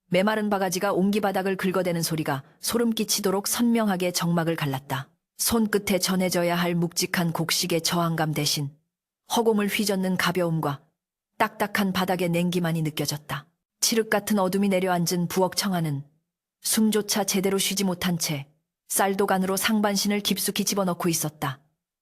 메마른 바가지가 옹기바닥을 긁어대는 소리가 소름 끼치도록 선명하게 정막을 갈랐다. 손끝에 전해져야 할 묵직한 곡식의 저항감 대신 허공을 휘젓는 가벼움과 딱딱한 바닥의 냉기만이 느껴졌다. 칠흑 같은 어둠이 내려앉은 부엌 청아는 숨조차 제대로 쉬지 못한 채 쌀도간으로 상반신을 깊숙이 집어넣고 있었다.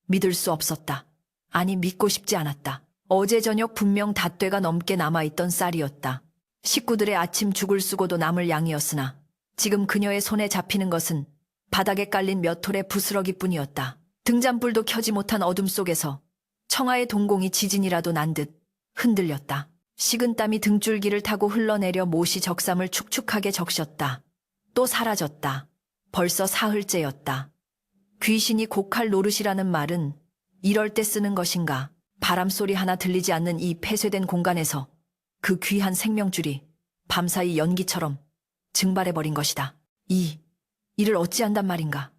믿을 수 없었다. 아니, 믿고 싶지 않았다. 어제 저녁 분명 닷되가 넘게 남아있던 쌀이었다. 식구들의 아침 죽을 쓰고도 남을 양이었으나 지금 그녀의 손에 잡히는 것은 바닥에 깔린 몇 톨의 부스러기뿐이었다. 등잔불도 켜지 못한 어둠 속에서 청아의 동공이 지진이라도 난 듯 흔들렸다. 식은땀이 등줄기를 타고 흘러내려 못이 적삼을 축축하게 적셨다. 또 사라졌다. 벌써 사흘째였다. 귀신이 곡할 노릇이라는 말은 이럴 때 쓰는 것인가. 바람소리 하나 들리지 않는 이 폐쇄된 공간에서 그 귀한 생명줄이 밤사이 연기처럼 증발해버린 것이다. 이를 어찌한단 말인가.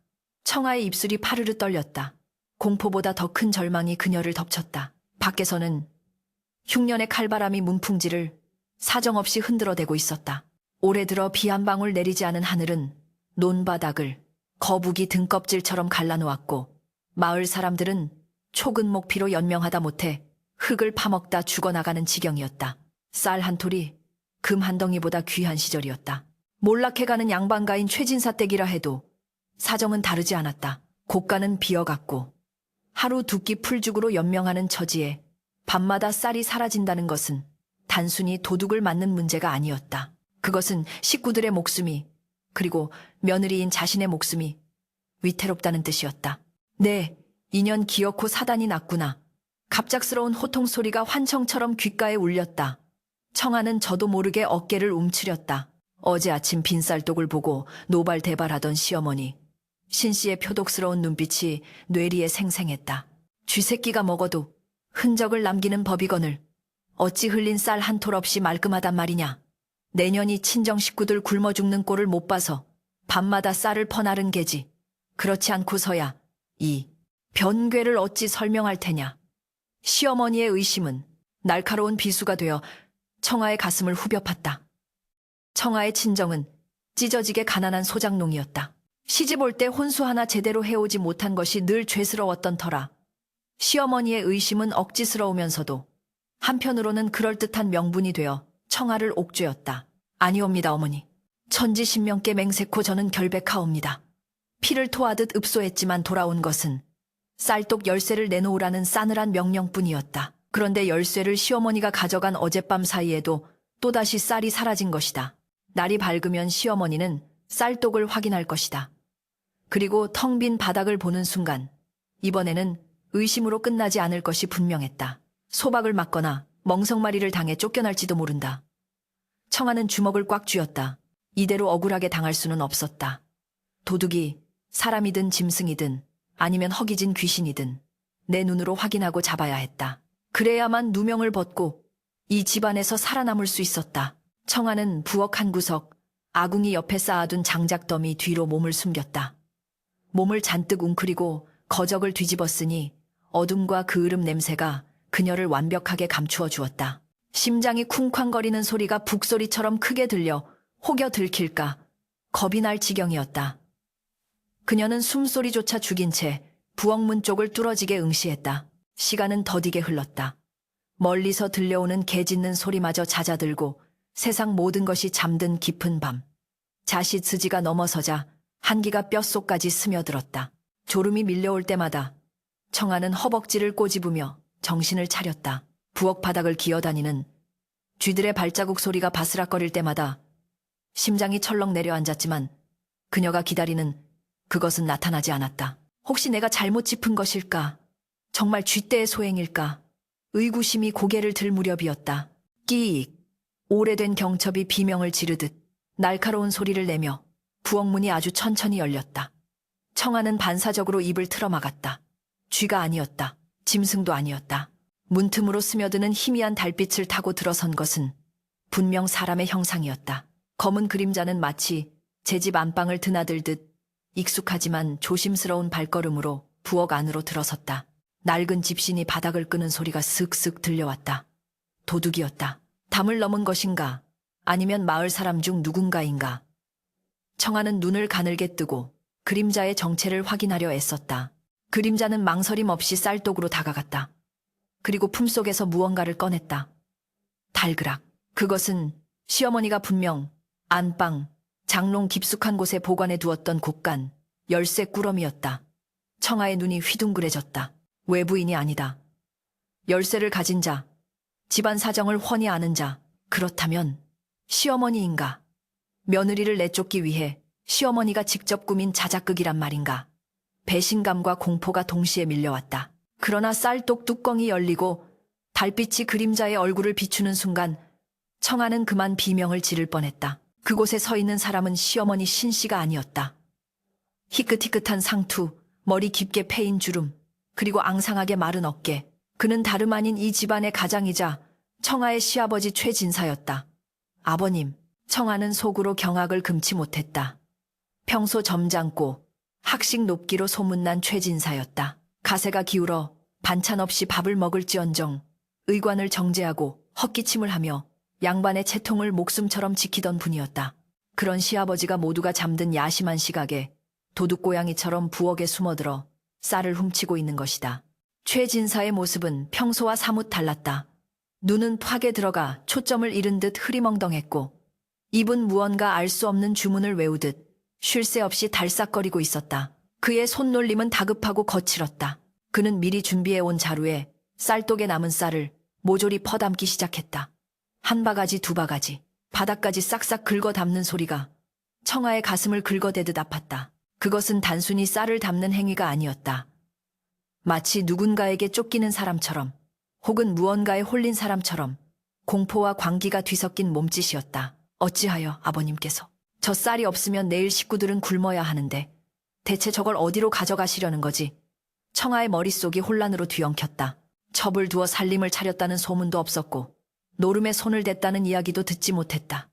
청아의 입술이 파르르 떨렸다. 공포보다 더 큰 절망이 그녀를 덮쳤다. 밖에서는 흉년의 칼바람이 문풍지를 사정없이 흔들어대고 있었다. 올해 들어 비 한 방울 내리지 않은 하늘은 논바닥을 거북이 등껍질처럼 갈라놓았고 마을 사람들은 초근목 피로 연명하다 못해 흙을 파먹다 죽어나가는 지경이었다. 쌀 한 톨이 금 한 덩이보다 귀한 시절이었다. 몰락해가는 양반가인 최진사 댁이라 해도 사정은 다르지 않았다. 고가는 비어갔고 하루 두 끼 풀죽으로 연명하는 처지에 밤마다 쌀이 사라진다는 것은 단순히 도둑을 맞는 문제가 아니었다. 그것은 식구들의 목숨이, 그리고 며느리인 자신의 목숨이 위태롭다는 뜻이었다. 네, 2년 기어코 사단이 났구나. 갑작스러운 호통 소리가 환청처럼 귓가에 울렸다. 청아는 저도 모르게 어깨를 움츠렸다. 어제 아침 빈쌀독을 보고 노발대발하던 시어머니. 신씨의 표독스러운 눈빛이 뇌리에 생생했다. 쥐새끼가 먹어도 흔적을 남기는 법이거늘 어찌 흘린 쌀 한 톨 없이 말끔하단 말이냐. 내년이 친정 식구들 굶어 죽는 꼴을 못 봐서 밤마다 쌀을 퍼나른 게지. 그렇지 않고서야 이 변괴를 어찌 설명할 테냐. 시어머니의 의심은 날카로운 비수가 되어 청아의 가슴을 후벼 팠다. 청아의 친정은 찢어지게 가난한 소작농이었다. 시집 올 때 혼수 하나 제대로 해오지 못한 것이 늘 죄스러웠던 터라 시어머니의 의심은 억지스러우면서도 한편으로는 그럴듯한 명분이 되어 청아를 옥죄었다. 아니옵니다, 어머니. 천지신명께 맹세코 저는 결백하옵니다. 피를 토하듯 읍소했지만 돌아온 것은 쌀독 열쇠를 내놓으라는 싸늘한 명령뿐이었다. 그런데 열쇠를 시어머니가 가져간 어젯밤 사이에도 또다시 쌀이 사라진 것이다. 날이 밝으면 시어머니는 쌀독을 확인할 것이다. 그리고 텅 빈 바닥을 보는 순간 이번에는 의심으로 끝나지 않을 것이 분명했다. 소박을 맞거나 멍석마리를 당해 쫓겨날지도 모른다. 청아는 주먹을 꽉 쥐었다. 이대로 억울하게 당할 수는 없었다. 도둑이 사람이든 짐승이든 아니면 허기진 귀신이든 내 눈으로 확인하고 잡아야 했다. 그래야만 누명을 벗고 이 집안에서 살아남을 수 있었다. 청아는 부엌 한 구석, 아궁이 옆에 쌓아둔 장작더미 뒤로 몸을 숨겼다. 몸을 잔뜩 웅크리고 거적을 뒤집었으니 어둠과 그을음 냄새가 그녀를 완벽하게 감추어 주었다. 심장이 쿵쾅거리는 소리가 북소리처럼 크게 들려 혹여 들킬까 겁이 날 지경이었다. 그녀는 숨소리조차 죽인 채 부엌문 쪽을 뚫어지게 응시했다. 시간은 더디게 흘렀다. 멀리서 들려오는 개 짖는 소리마저 잦아들고 세상 모든 것이 잠든 깊은 밤. 자식 스지가 넘어서자 한기가 뼛속까지 스며들었다. 졸음이 밀려올 때마다 청아는 허벅지를 꼬집으며 정신을 차렸다. 부엌 바닥을 기어다니는 쥐들의 발자국 소리가 바스락거릴 때마다 심장이 철렁 내려앉았지만 그녀가 기다리는 그것은 나타나지 않았다. 혹시 내가 잘못 짚은 것일까? 정말 쥐떼의 소행일까? 의구심이 고개를 들 무렵이었다. 끼익! 오래된 경첩이 비명을 지르듯 날카로운 소리를 내며 부엌문이 아주 천천히 열렸다. 청아는 반사적으로 입을 틀어막았다. 쥐가 아니었다. 짐승도 아니었다. 문틈으로 스며드는 희미한 달빛을 타고 들어선 것은 분명 사람의 형상이었다. 검은 그림자는 마치 제 집 안방을 드나들듯 익숙하지만 조심스러운 발걸음으로 부엌 안으로 들어섰다. 낡은 집신이 바닥을 끄는 소리가 슥슥 들려왔다. 도둑이었다. 담을 넘은 것인가? 아니면 마을 사람 중 누군가인가? 청아는 눈을 가늘게 뜨고 그림자의 정체를 확인하려 애썼다. 그림자는 망설임 없이 쌀독으로 다가갔다. 그리고 품속에서 무언가를 꺼냈다. 달그락. 그것은 시어머니가 분명 안방, 장롱 깊숙한 곳에 보관해 두었던 곡간, 열쇠 꾸러미였다. 청아의 눈이 휘둥그레졌다. 외부인이 아니다. 열쇠를 가진 자, 집안 사정을 훤히 아는 자, 그렇다면 시어머니인가? 며느리를 내쫓기 위해 시어머니가 직접 꾸민 자작극이란 말인가? 배신감과 공포가 동시에 밀려왔다. 그러나 쌀독 뚜껑이 열리고 달빛이 그림자의 얼굴을 비추는 순간 청아는 그만 비명을 지를 뻔했다. 그곳에 서 있는 사람은 시어머니 신씨가 아니었다. 희끗희끗한 상투, 머리 깊게 패인 주름, 그리고 앙상하게 마른 어깨. 그는 다름 아닌 이 집안의 가장이자 청아의 시아버지 최진사였다. 아버님, 청아는 속으로 경악을 금치 못했다. 평소 점잖고 학식 높기로 소문난 최진사였다. 가세가 기울어 반찬 없이 밥을 먹을지언정 의관을 정제하고 헛기침을 하며 양반의 채통을 목숨처럼 지키던 분이었다. 그런 시아버지가 모두가 잠든 야심한 시각에 도둑고양이처럼 부엌에 숨어들어 쌀을 훔치고 있는 것이다. 최진사의 모습은 평소와 사뭇 달랐다. 눈은 파게 들어가 초점을 잃은 듯 흐리멍덩했고 입은 무언가 알 수 없는 주문을 외우듯 쉴 새 없이 달싹거리고 있었다. 그의 손놀림은 다급하고 거칠었다. 그는 미리 준비해온 자루에 쌀독에 남은 쌀을 모조리 퍼담기 시작했다. 한 바가지 두 바가지, 바닥까지 싹싹 긁어 담는 소리가 청아의 가슴을 긁어대듯 아팠다. 그것은 단순히 쌀을 담는 행위가 아니었다. 마치 누군가에게 쫓기는 사람처럼 혹은 무언가에 홀린 사람처럼 공포와 광기가 뒤섞인 몸짓이었다. 어찌하여 아버님께서 저 쌀이 없으면 내일 식구들은 굶어야 하는데 대체 저걸 어디로 가져가시려는 거지? 청아의 머릿속이 혼란으로 뒤엉켰다. 첩을 두어 살림을 차렸다는 소문도 없었고 노름에 손을 댔다는 이야기도 듣지 못했다.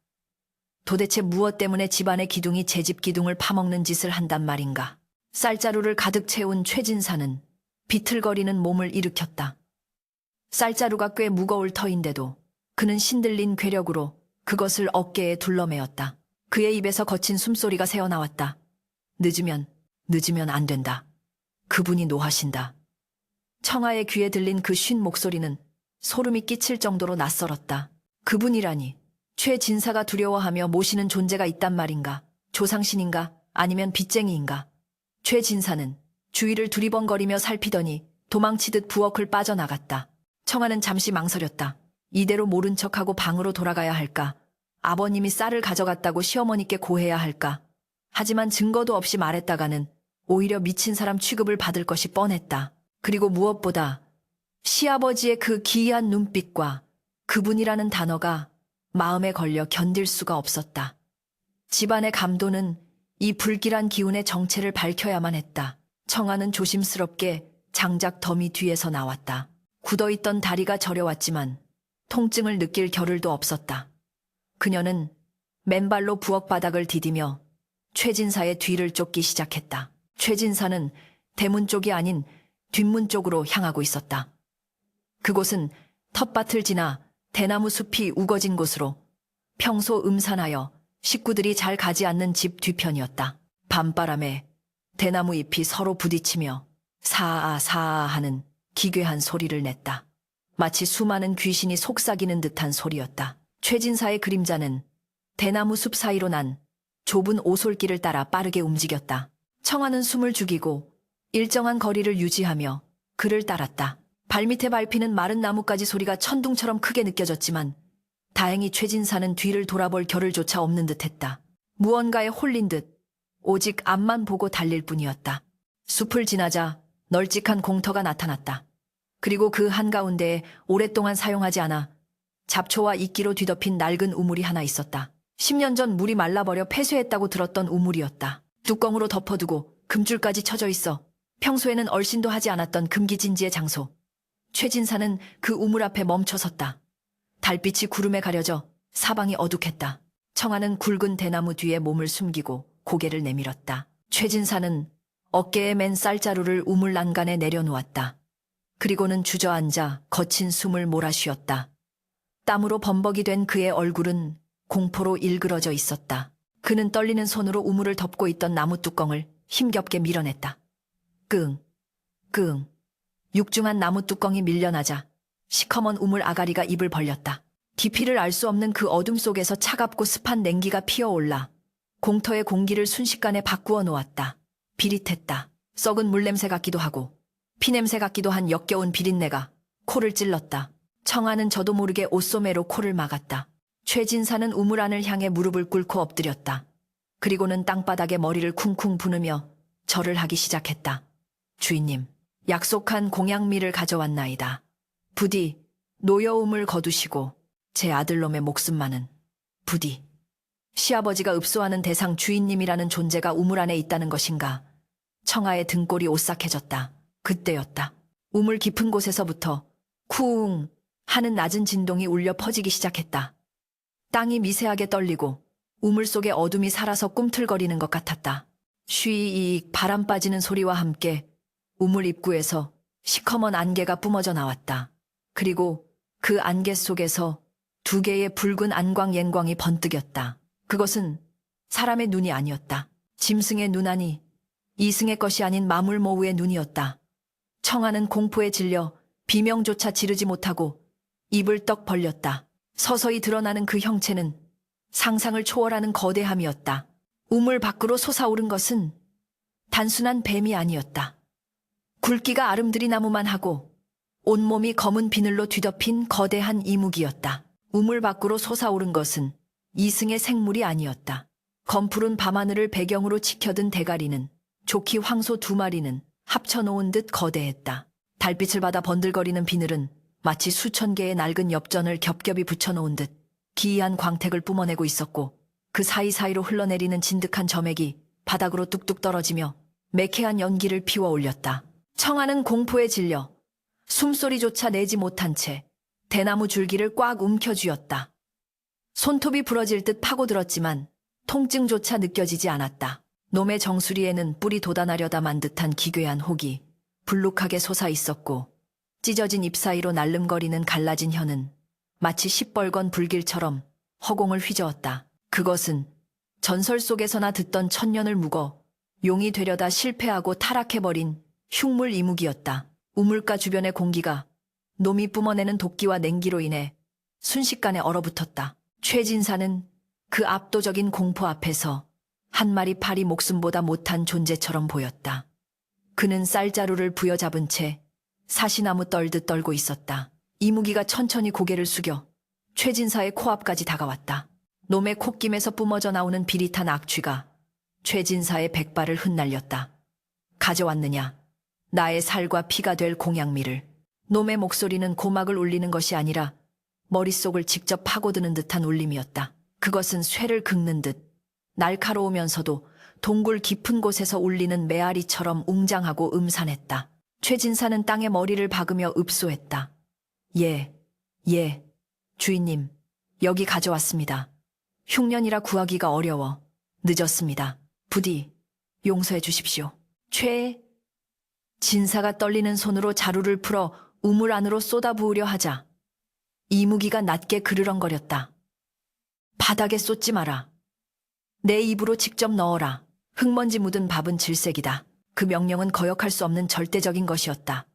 도대체 무엇 때문에 집안의 기둥이 제 집 기둥을 파먹는 짓을 한단 말인가? 쌀자루를 가득 채운 최진사는 비틀거리는 몸을 일으켰다. 쌀자루가 꽤 무거울 터인데도 그는 신들린 괴력으로 그것을 어깨에 둘러매었다. 그의 입에서 거친 숨소리가 새어나왔다. 늦으면 안 된다. 그분이 노하신다. 청아의 귀에 들린 그 쉰 목소리는 소름이 끼칠 정도로 낯설었다. 그분이라니 최진사가 두려워하며 모시는 존재가 있단 말인가? 조상신인가? 아니면 빚쟁이인가? 최진사는 주위를 두리번거리며 살피더니 도망치듯 부엌을 빠져나갔다. 청아는 잠시 망설였다. 이대로 모른 척하고 방으로 돌아가야 할까? 아버님이 쌀을 가져갔다고 시어머니께 고해야 할까? 하지만 증거도 없이 말했다가는 오히려 미친 사람 취급을 받을 것이 뻔했다. 그리고 무엇보다 시아버지의 그 기이한 눈빛과 그분이라는 단어가 마음에 걸려 견딜 수가 없었다. 집안의 감도는 이 불길한 기운의 정체를 밝혀야만 했다. 청아는 조심스럽게 장작 더미 뒤에서 나왔다. 굳어있던 다리가 저려왔지만 통증을 느낄 겨를도 없었다. 그녀는 맨발로 부엌 바닥을 디디며 최진사의 뒤를 쫓기 시작했다. 최진사는 대문 쪽이 아닌 뒷문 쪽으로 향하고 있었다. 그곳은 텃밭을 지나 대나무 숲이 우거진 곳으로 평소 음산하여 식구들이 잘 가지 않는 집 뒤편이었다. 밤바람에 대나무 잎이 서로 부딪히며 사아 사아 하는 기괴한 소리를 냈다. 마치 수많은 귀신이 속삭이는 듯한 소리였다. 최진사의 그림자는 대나무 숲 사이로 난 좁은 오솔길을 따라 빠르게 움직였다. 청아는 숨을 죽이고 일정한 거리를 유지하며 그를 따랐다. 발밑에 밟히는 마른 나뭇가지 소리가 천둥처럼 크게 느껴졌지만 다행히 최진사는 뒤를 돌아볼 겨를조차 없는 듯했다. 무언가에 홀린 듯 오직 앞만 보고 달릴 뿐이었다. 숲을 지나자 널찍한 공터가 나타났다. 그리고 그 한가운데에 오랫동안 사용하지 않아 잡초와 이끼로 뒤덮인 낡은 우물이 하나 있었다. 10년 전 물이 말라버려 폐쇄했다고 들었던 우물이었다. 뚜껑으로 덮어두고 금줄까지 쳐져 있어 평소에는 얼씬도 하지 않았던 금기진지의 장소. 최진사는 그 우물 앞에 멈춰섰다. 달빛이 구름에 가려져 사방이 어둑했다. 청아는 굵은 대나무 뒤에 몸을 숨기고 고개를 내밀었다. 최진사는 어깨에 맨 쌀자루를 우물 난간에 내려놓았다. 그리고는 주저앉아 거친 숨을 몰아쉬었다. 땀으로 범벅이 된 그의 얼굴은 공포로 일그러져 있었다. 그는 떨리는 손으로 우물을 덮고 있던 나무 뚜껑을 힘겹게 밀어냈다. 끙, 끙. 육중한 나무 뚜껑이 밀려나자 시커먼 우물 아가리가 입을 벌렸다. 깊이를 알 수 없는 그 어둠 속에서 차갑고 습한 냉기가 피어올라 공터의 공기를 순식간에 바꾸어 놓았다. 비릿했다. 썩은 물냄새 같기도 하고 피냄새 같기도 한 역겨운 비린내가 코를 찔렀다. 청아는 저도 모르게 옷소매로 코를 막았다. 최진사는 우물 안을 향해 무릎을 꿇고 엎드렸다. 그리고는 땅바닥에 머리를 쿵쿵 부누며 절을 하기 시작했다. 주인님, 약속한 공양미를 가져왔나이다. 부디 노여움을 거두시고 제 아들놈의 목숨만은 부디. 시아버지가 읍소하는 대상 주인님이라는 존재가 우물 안에 있다는 것인가. 청아의 등골이 오싹해졌다. 그때였다. 우물 깊은 곳에서부터 쿵 하는 낮은 진동이 울려 퍼지기 시작했다. 땅이 미세하게 떨리고 우물 속의 어둠이 살아서 꿈틀거리는 것 같았다. 쉬익 바람 빠지는 소리와 함께 우물 입구에서 시커먼 안개가 뿜어져 나왔다. 그리고 그 안개 속에서 두 개의 붉은 안광 옌광이 번뜩였다. 그것은 사람의 눈이 아니었다. 짐승의 눈 아니 이승의 것이 아닌 마물모우의 눈이었다. 청아는 공포에 질려 비명조차 지르지 못하고 입을 떡 벌렸다. 서서히 드러나는 그 형체는 상상을 초월하는 거대함이었다. 우물 밖으로 솟아오른 것은 단순한 뱀이 아니었다. 굵기가 아름드리나무만 하고 온몸이 검은 비늘로 뒤덮인 거대한 이무기였다. 우물 밖으로 솟아오른 것은 이승의 생물이 아니었다. 검푸른 밤하늘을 배경으로 치켜든 대가리는 좋기 황소 두 마리는 합쳐놓은 듯 거대했다. 달빛을 받아 번들거리는 비늘은 마치 수천 개의 낡은 엽전을 겹겹이 붙여놓은 듯 기이한 광택을 뿜어내고 있었고 그 사이사이로 흘러내리는 진득한 점액이 바닥으로 뚝뚝 떨어지며 매캐한 연기를 피워 올렸다. 청아는 공포에 질려 숨소리조차 내지 못한 채 대나무 줄기를 꽉 움켜쥐었다. 손톱이 부러질 듯 파고들었지만 통증조차 느껴지지 않았다. 놈의 정수리에는 뿔이 돋아나려다 만 듯한 기괴한 혹이 불룩하게 솟아 있었고 찢어진 잎 사이로 날름거리는 갈라진 혀는 마치 시뻘건 불길처럼 허공을 휘저었다. 그것은 전설 속에서나 듣던 천년을 묵어 용이 되려다 실패하고 타락해버린 흉물 이무기였다. 우물가 주변의 공기가 놈이 뿜어내는 도끼와 냉기로 인해 순식간에 얼어붙었다. 최진사는 그 압도적인 공포 앞에서 한 마리 파리 목숨보다 못한 존재처럼 보였다. 그는 쌀자루를 부여잡은 채 사시나무 떨듯 떨고 있었다. 이무기가 천천히 고개를 숙여 최진사의 코앞까지 다가왔다. 놈의 콧김에서 뿜어져 나오는 비릿한 악취가 최진사의 백발을 흩날렸다. 가져왔느냐? 나의 살과 피가 될 공양미를. 놈의 목소리는 고막을 울리는 것이 아니라 머릿속을 직접 파고드는 듯한 울림이었다. 그것은 쇠를 긁는 듯 날카로우면서도 동굴 깊은 곳에서 울리는 메아리처럼 웅장하고 음산했다. 최진사는 땅에 머리를 박으며 읍소했다. 예, 주인님, 여기 가져왔습니다. 흉년이라 구하기가 어려워 늦었습니다. 부디 용서해 주십시오. 진사가 떨리는 손으로 자루를 풀어 우물 안으로 쏟아부으려 하자 이무기가 낮게 그르렁거렸다. 바닥에 쏟지 마라. 내 입으로 직접 넣어라. 흙먼지 묻은 밥은 질색이다. 그 명령은 거역할 수 없는 절대적인 것이었다.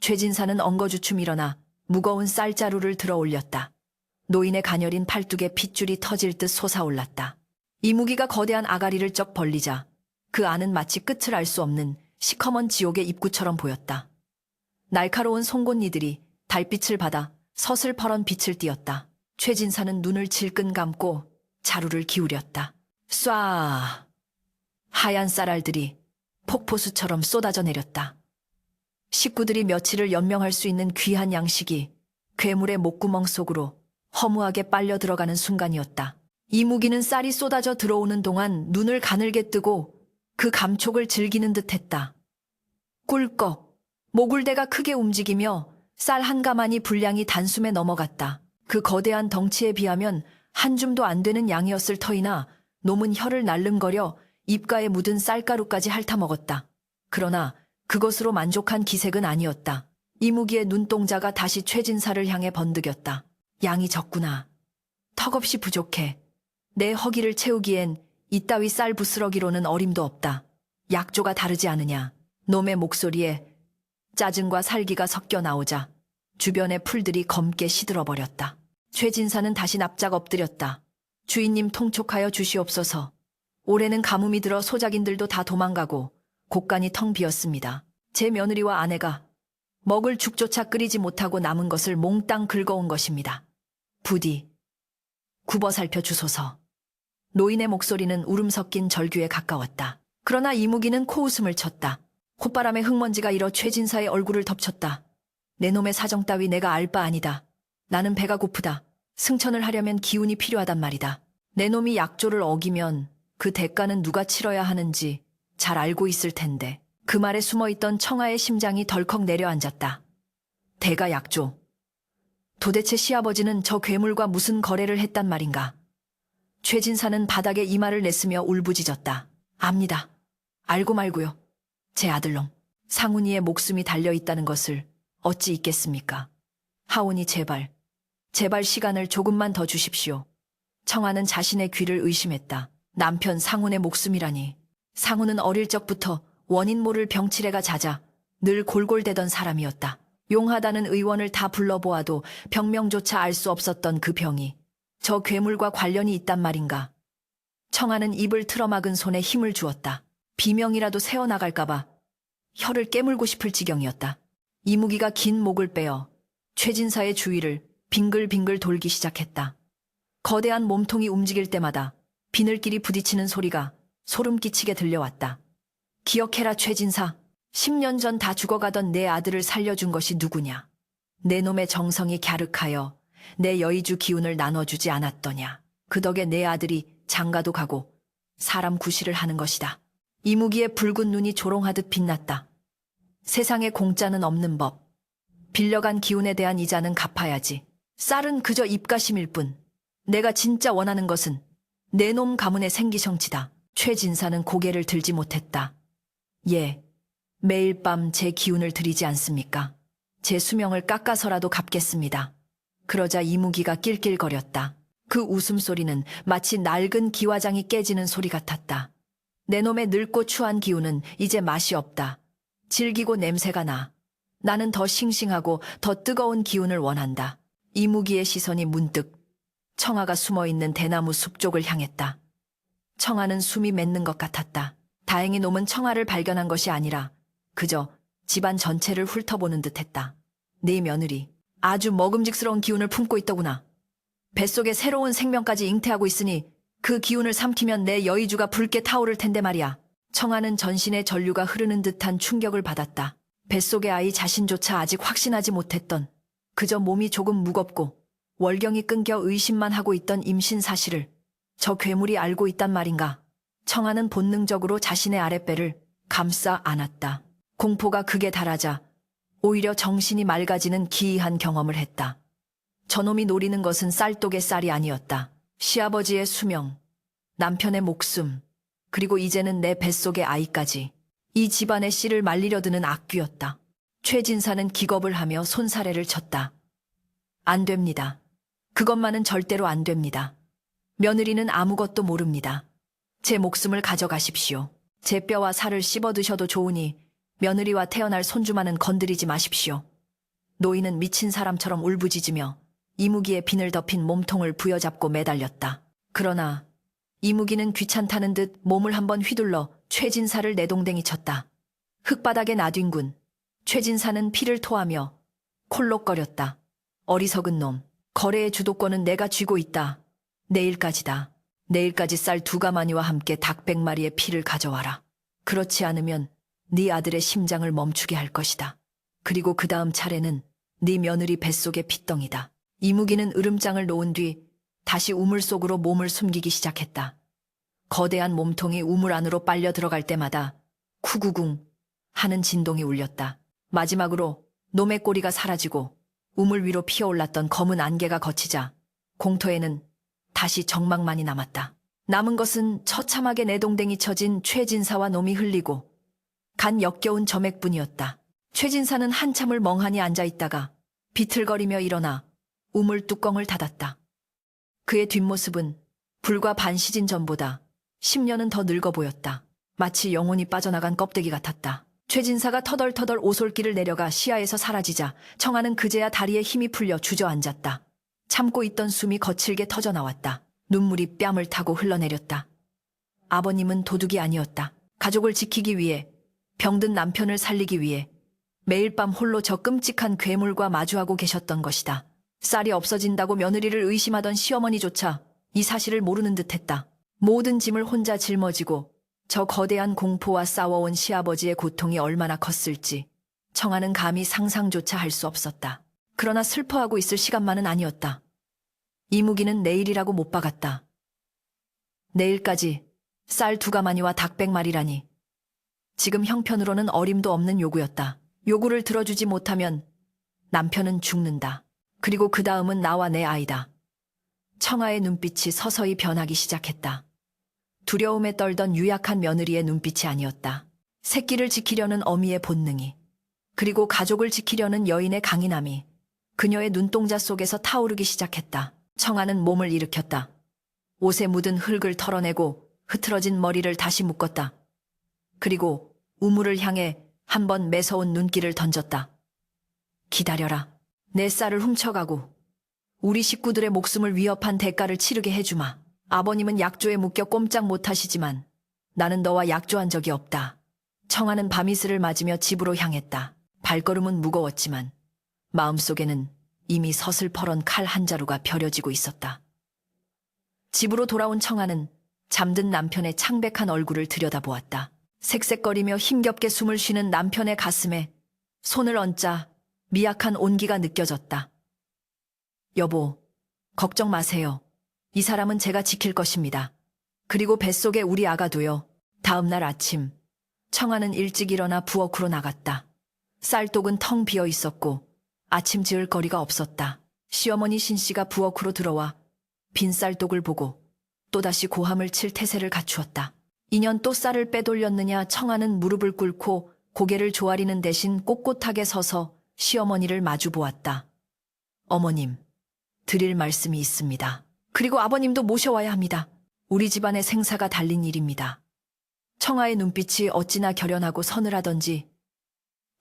최진사는 엉거주춤 일어나 무거운 쌀자루를 들어 올렸다. 노인의 가녀린 팔뚝에 핏줄이 터질 듯 솟아올랐다. 이무기가 거대한 아가리를 쩍 벌리자 그 안은 마치 끝을 알 수 없는 시커먼 지옥의 입구처럼 보였다. 날카로운 송곳니들이 달빛을 받아 서슬퍼런 빛을 띠었다. 최진사는 눈을 질끈 감고 자루를 기울였다. 쏴! 하얀 쌀알들이 폭포수처럼 쏟아져 내렸다. 식구들이 며칠을 연명할 수 있는 귀한 양식이 괴물의 목구멍 속으로 허무하게 빨려 들어가는 순간이었다. 이무기는 쌀이 쏟아져 들어오는 동안 눈을 가늘게 뜨고 그 감촉을 즐기는 듯했다. 꿀꺽, 모굴대가 크게 움직이며 쌀 한 가마니 분량이 단숨에 넘어갔다. 그 거대한 덩치에 비하면 한 줌도 안 되는 양이었을 터이나 놈은 혀를 날름거려 입가에 묻은 쌀가루까지 핥아먹었다. 그러나 그것으로 만족한 기색은 아니었다. 이무기의 눈동자가 다시 최진사를 향해 번득였다. 양이 적구나. 턱없이 부족해. 내 허기를 채우기엔 이따위 쌀 부스러기로는 어림도 없다. 약조가 다르지 않으냐. 놈의 목소리에 짜증과 살기가 섞여 나오자 주변의 풀들이 검게 시들어버렸다. 최진사는 다시 납작 엎드렸다. 주인님 통촉하여 주시옵소서. 올해는 가뭄이 들어 소작인들도 다 도망가고 곳간이 텅 비었습니다. 제 며느리와 아내가 먹을 죽조차 끓이지 못하고 남은 것을 몽땅 긁어온 것입니다. 부디 굽어 살펴 주소서. 노인의 목소리는 울음 섞인 절규에 가까웠다. 그러나 이무기는 코웃음을 쳤다. 콧바람에 흙먼지가 일어 최진사의 얼굴을 덮쳤다. 내 놈의 사정 따위 내가 알 바 아니다. 나는 배가 고프다. 승천을 하려면 기운이 필요하단 말이다. 내 놈이 약조를 어기면 그 대가는 누가 치러야 하는지 잘 알고 있을 텐데. 그 말에 숨어있던 청아의 심장이 덜컥 내려앉았다. 대가 약조. 도대체 시아버지는 저 괴물과 무슨 거래를 했단 말인가? 최진사는 바닥에 이마를 내쓰며 울부짖었다. 압니다. 알고 말고요. 제 아들놈. 상훈이의 목숨이 달려있다는 것을 어찌 잊겠습니까? 하오니 제발 시간을 조금만 더 주십시오. 청아는 자신의 귀를 의심했다. 남편 상훈의 목숨이라니. 상훈은 어릴 적부터 원인 모를 병치레가 잦아 늘 골골대던 사람이었다. 용하다는 의원을 다 불러보아도 병명조차 알 수 없었던 그 병이 저 괴물과 관련이 있단 말인가. 청아는 입을 틀어막은 손에 힘을 주었다. 비명이라도 새어나갈까봐 혀를 깨물고 싶을 지경이었다. 이무기가 긴 목을 빼어 최진사의 주위를 빙글빙글 돌기 시작했다. 거대한 몸통이 움직일 때마다 비늘끼리 부딪히는 소리가 소름 끼치게 들려왔다. 기억해라 최진사. 10년 전 다 죽어가던 내 아들을 살려준 것이 누구냐. 내 놈의 정성이 갸륵하여 내 여의주 기운을 나눠주지 않았더냐. 그 덕에 내 아들이 장가도 가고 사람 구실을 하는 것이다. 이무기의 붉은 눈이 조롱하듯 빛났다. 세상에 공짜는 없는 법. 빌려간 기운에 대한 이자는 갚아야지. 쌀은 그저 입가심일 뿐. 내가 진짜 원하는 것은 내 놈 가문의 생기성치다. 최진사는 고개를 들지 못했다. 예, 매일 밤 제 기운을 드리지 않습니까? 제 수명을 깎아서라도 갚겠습니다. 그러자 이무기가 낄낄거렸다. 그 웃음소리는 마치 낡은 기와장이 깨지는 소리 같았다. 내 놈의 늙고 추한 기운은 이제 맛이 없다. 질기고 냄새가 나. 나는 더 싱싱하고 더 뜨거운 기운을 원한다. 이무기의 시선이 문득 청아가 숨어있는 대나무 숲 쪽을 향했다. 청아는 숨이 맺는 것 같았다. 다행히 놈은 청아를 발견한 것이 아니라 그저 집안 전체를 훑어보는 듯했다. 네 며느리, 아주 먹음직스러운 기운을 품고 있더구나. 뱃속에 새로운 생명까지 잉태하고 있으니 그 기운을 삼키면 내 여의주가 붉게 타오를 텐데 말이야. 청아는 전신에 전류가 흐르는 듯한 충격을 받았다. 뱃속의 아이 자신조차 아직 확신하지 못했던, 그저 몸이 조금 무겁고 월경이 끊겨 의심만 하고 있던 임신 사실을 저 괴물이 알고 있단 말인가. 청아는 본능적으로 자신의 아랫배를 감싸 안았다. 공포가 극에 달하자 오히려 정신이 맑아지는 기이한 경험을 했다. 저놈이 노리는 것은 쌀독의 쌀이 아니었다. 시아버지의 수명, 남편의 목숨, 그리고 이제는 내 뱃속의 아이까지. 이 집안의 씨를 말리려 드는 악귀였다. 최진사는 기겁을 하며 손사래를 쳤다. 안 됩니다. 그것만은 절대로 안 됩니다. 며느리는 아무것도 모릅니다. 제 목숨을 가져가십시오. 제 뼈와 살을 씹어 드셔도 좋으니 며느리와 태어날 손주만은 건드리지 마십시오. 노인은 미친 사람처럼 울부짖으며 이무기의 비늘 덮인 몸통을 부여잡고 매달렸다. 그러나 이무기는 귀찮다는 듯 몸을 한번 휘둘러 최진사를 내동댕이 쳤다. 흙바닥에 나뒹군 최진사는 피를 토하며 콜록거렸다. 어리석은 놈, 거래의 주도권은 내가 쥐고 있다. 내일까지다. 내일까지 쌀 2가마니와 함께 닭 100마리의 피를 가져와라. 그렇지 않으면 네 아들의 심장을 멈추게 할 것이다. 그리고 그 다음 차례는 네 며느리 뱃속의 핏덩이다. 이무기는 으름장을 놓은 뒤 다시 우물 속으로 몸을 숨기기 시작했다. 거대한 몸통이 우물 안으로 빨려 들어갈 때마다 쿠구궁 하는 진동이 울렸다. 마지막으로 놈의 꼬리가 사라지고 우물 위로 피어올랐던 검은 안개가 걷히자 공터에는 다시 정막만이 남았다. 남은 것은 처참하게 내동댕이 쳐진 최진사와 놈이 흘리고 간 역겨운 점액뿐이었다. 최진사는 한참을 멍하니 앉아있다가 비틀거리며 일어나 우물 뚜껑을 닫았다. 그의 뒷모습은 불과 반 시즌 전보다 10년은 더 늙어 보였다. 마치 영혼이 빠져나간 껍데기 같았다. 최진사가 터덜터덜 오솔길을 내려가 시야에서 사라지자 청아는 그제야 다리에 힘이 풀려 주저앉았다. 참고 있던 숨이 거칠게 터져나왔다. 눈물이 뺨을 타고 흘러내렸다. 아버님은 도둑이 아니었다. 가족을 지키기 위해, 병든 남편을 살리기 위해 매일 밤 홀로 저 끔찍한 괴물과 마주하고 계셨던 것이다. 쌀이 없어진다고 며느리를 의심하던 시어머니조차 이 사실을 모르는 듯했다. 모든 짐을 혼자 짊어지고 저 거대한 공포와 싸워온 시아버지의 고통이 얼마나 컸을지 청아는 감히 상상조차 할 수 없었다. 그러나 슬퍼하고 있을 시간만은 아니었다. 이무기는 내일이라고 못 박았다. 내일까지 쌀 2가마니와 닭 100마리라니. 지금 형편으로는 어림도 없는 요구였다. 요구를 들어주지 못하면 남편은 죽는다. 그리고 그 다음은 나와 내 아이다. 청아의 눈빛이 서서히 변하기 시작했다. 두려움에 떨던 유약한 며느리의 눈빛이 아니었다. 새끼를 지키려는 어미의 본능이, 그리고 가족을 지키려는 여인의 강인함이 그녀의 눈동자 속에서 타오르기 시작했다. 청아는 몸을 일으켰다. 옷에 묻은 흙을 털어내고 흐트러진 머리를 다시 묶었다. 그리고 우물을 향해 한 번 매서운 눈길을 던졌다. 기다려라. 내 쌀을 훔쳐가고 우리 식구들의 목숨을 위협한 대가를 치르게 해주마. 아버님은 약조에 묶여 꼼짝 못하시지만 나는 너와 약조한 적이 없다. 청아는 밤이슬을 맞으며 집으로 향했다. 발걸음은 무거웠지만 마음속에는 이미 서슬퍼런 칼 한 자루가 벼려지고 있었다. 집으로 돌아온 청아는 잠든 남편의 창백한 얼굴을 들여다보았다. 색색거리며 힘겹게 숨을 쉬는 남편의 가슴에 손을 얹자 미약한 온기가 느껴졌다. 여보, 걱정 마세요. 이 사람은 제가 지킬 것입니다. 그리고 뱃속에 우리 아가도요. 다음 날 아침, 청아는 일찍 일어나 부엌으로 나갔다. 쌀독은 텅 비어 있었고 아침 지을 거리가 없었다. 시어머니 신씨가 부엌으로 들어와 빈 쌀독을 보고 또다시 고함을 칠 태세를 갖추었다. 인연 또 쌀을 빼돌렸느냐. 청아는 무릎을 꿇고 고개를 조아리는 대신 꼿꼿하게 서서 시어머니를 마주 보았다. 어머님, 드릴 말씀이 있습니다. 그리고 아버님도 모셔와야 합니다. 우리 집안의 생사가 달린 일입니다. 청아의 눈빛이 어찌나 결연하고 서늘하던지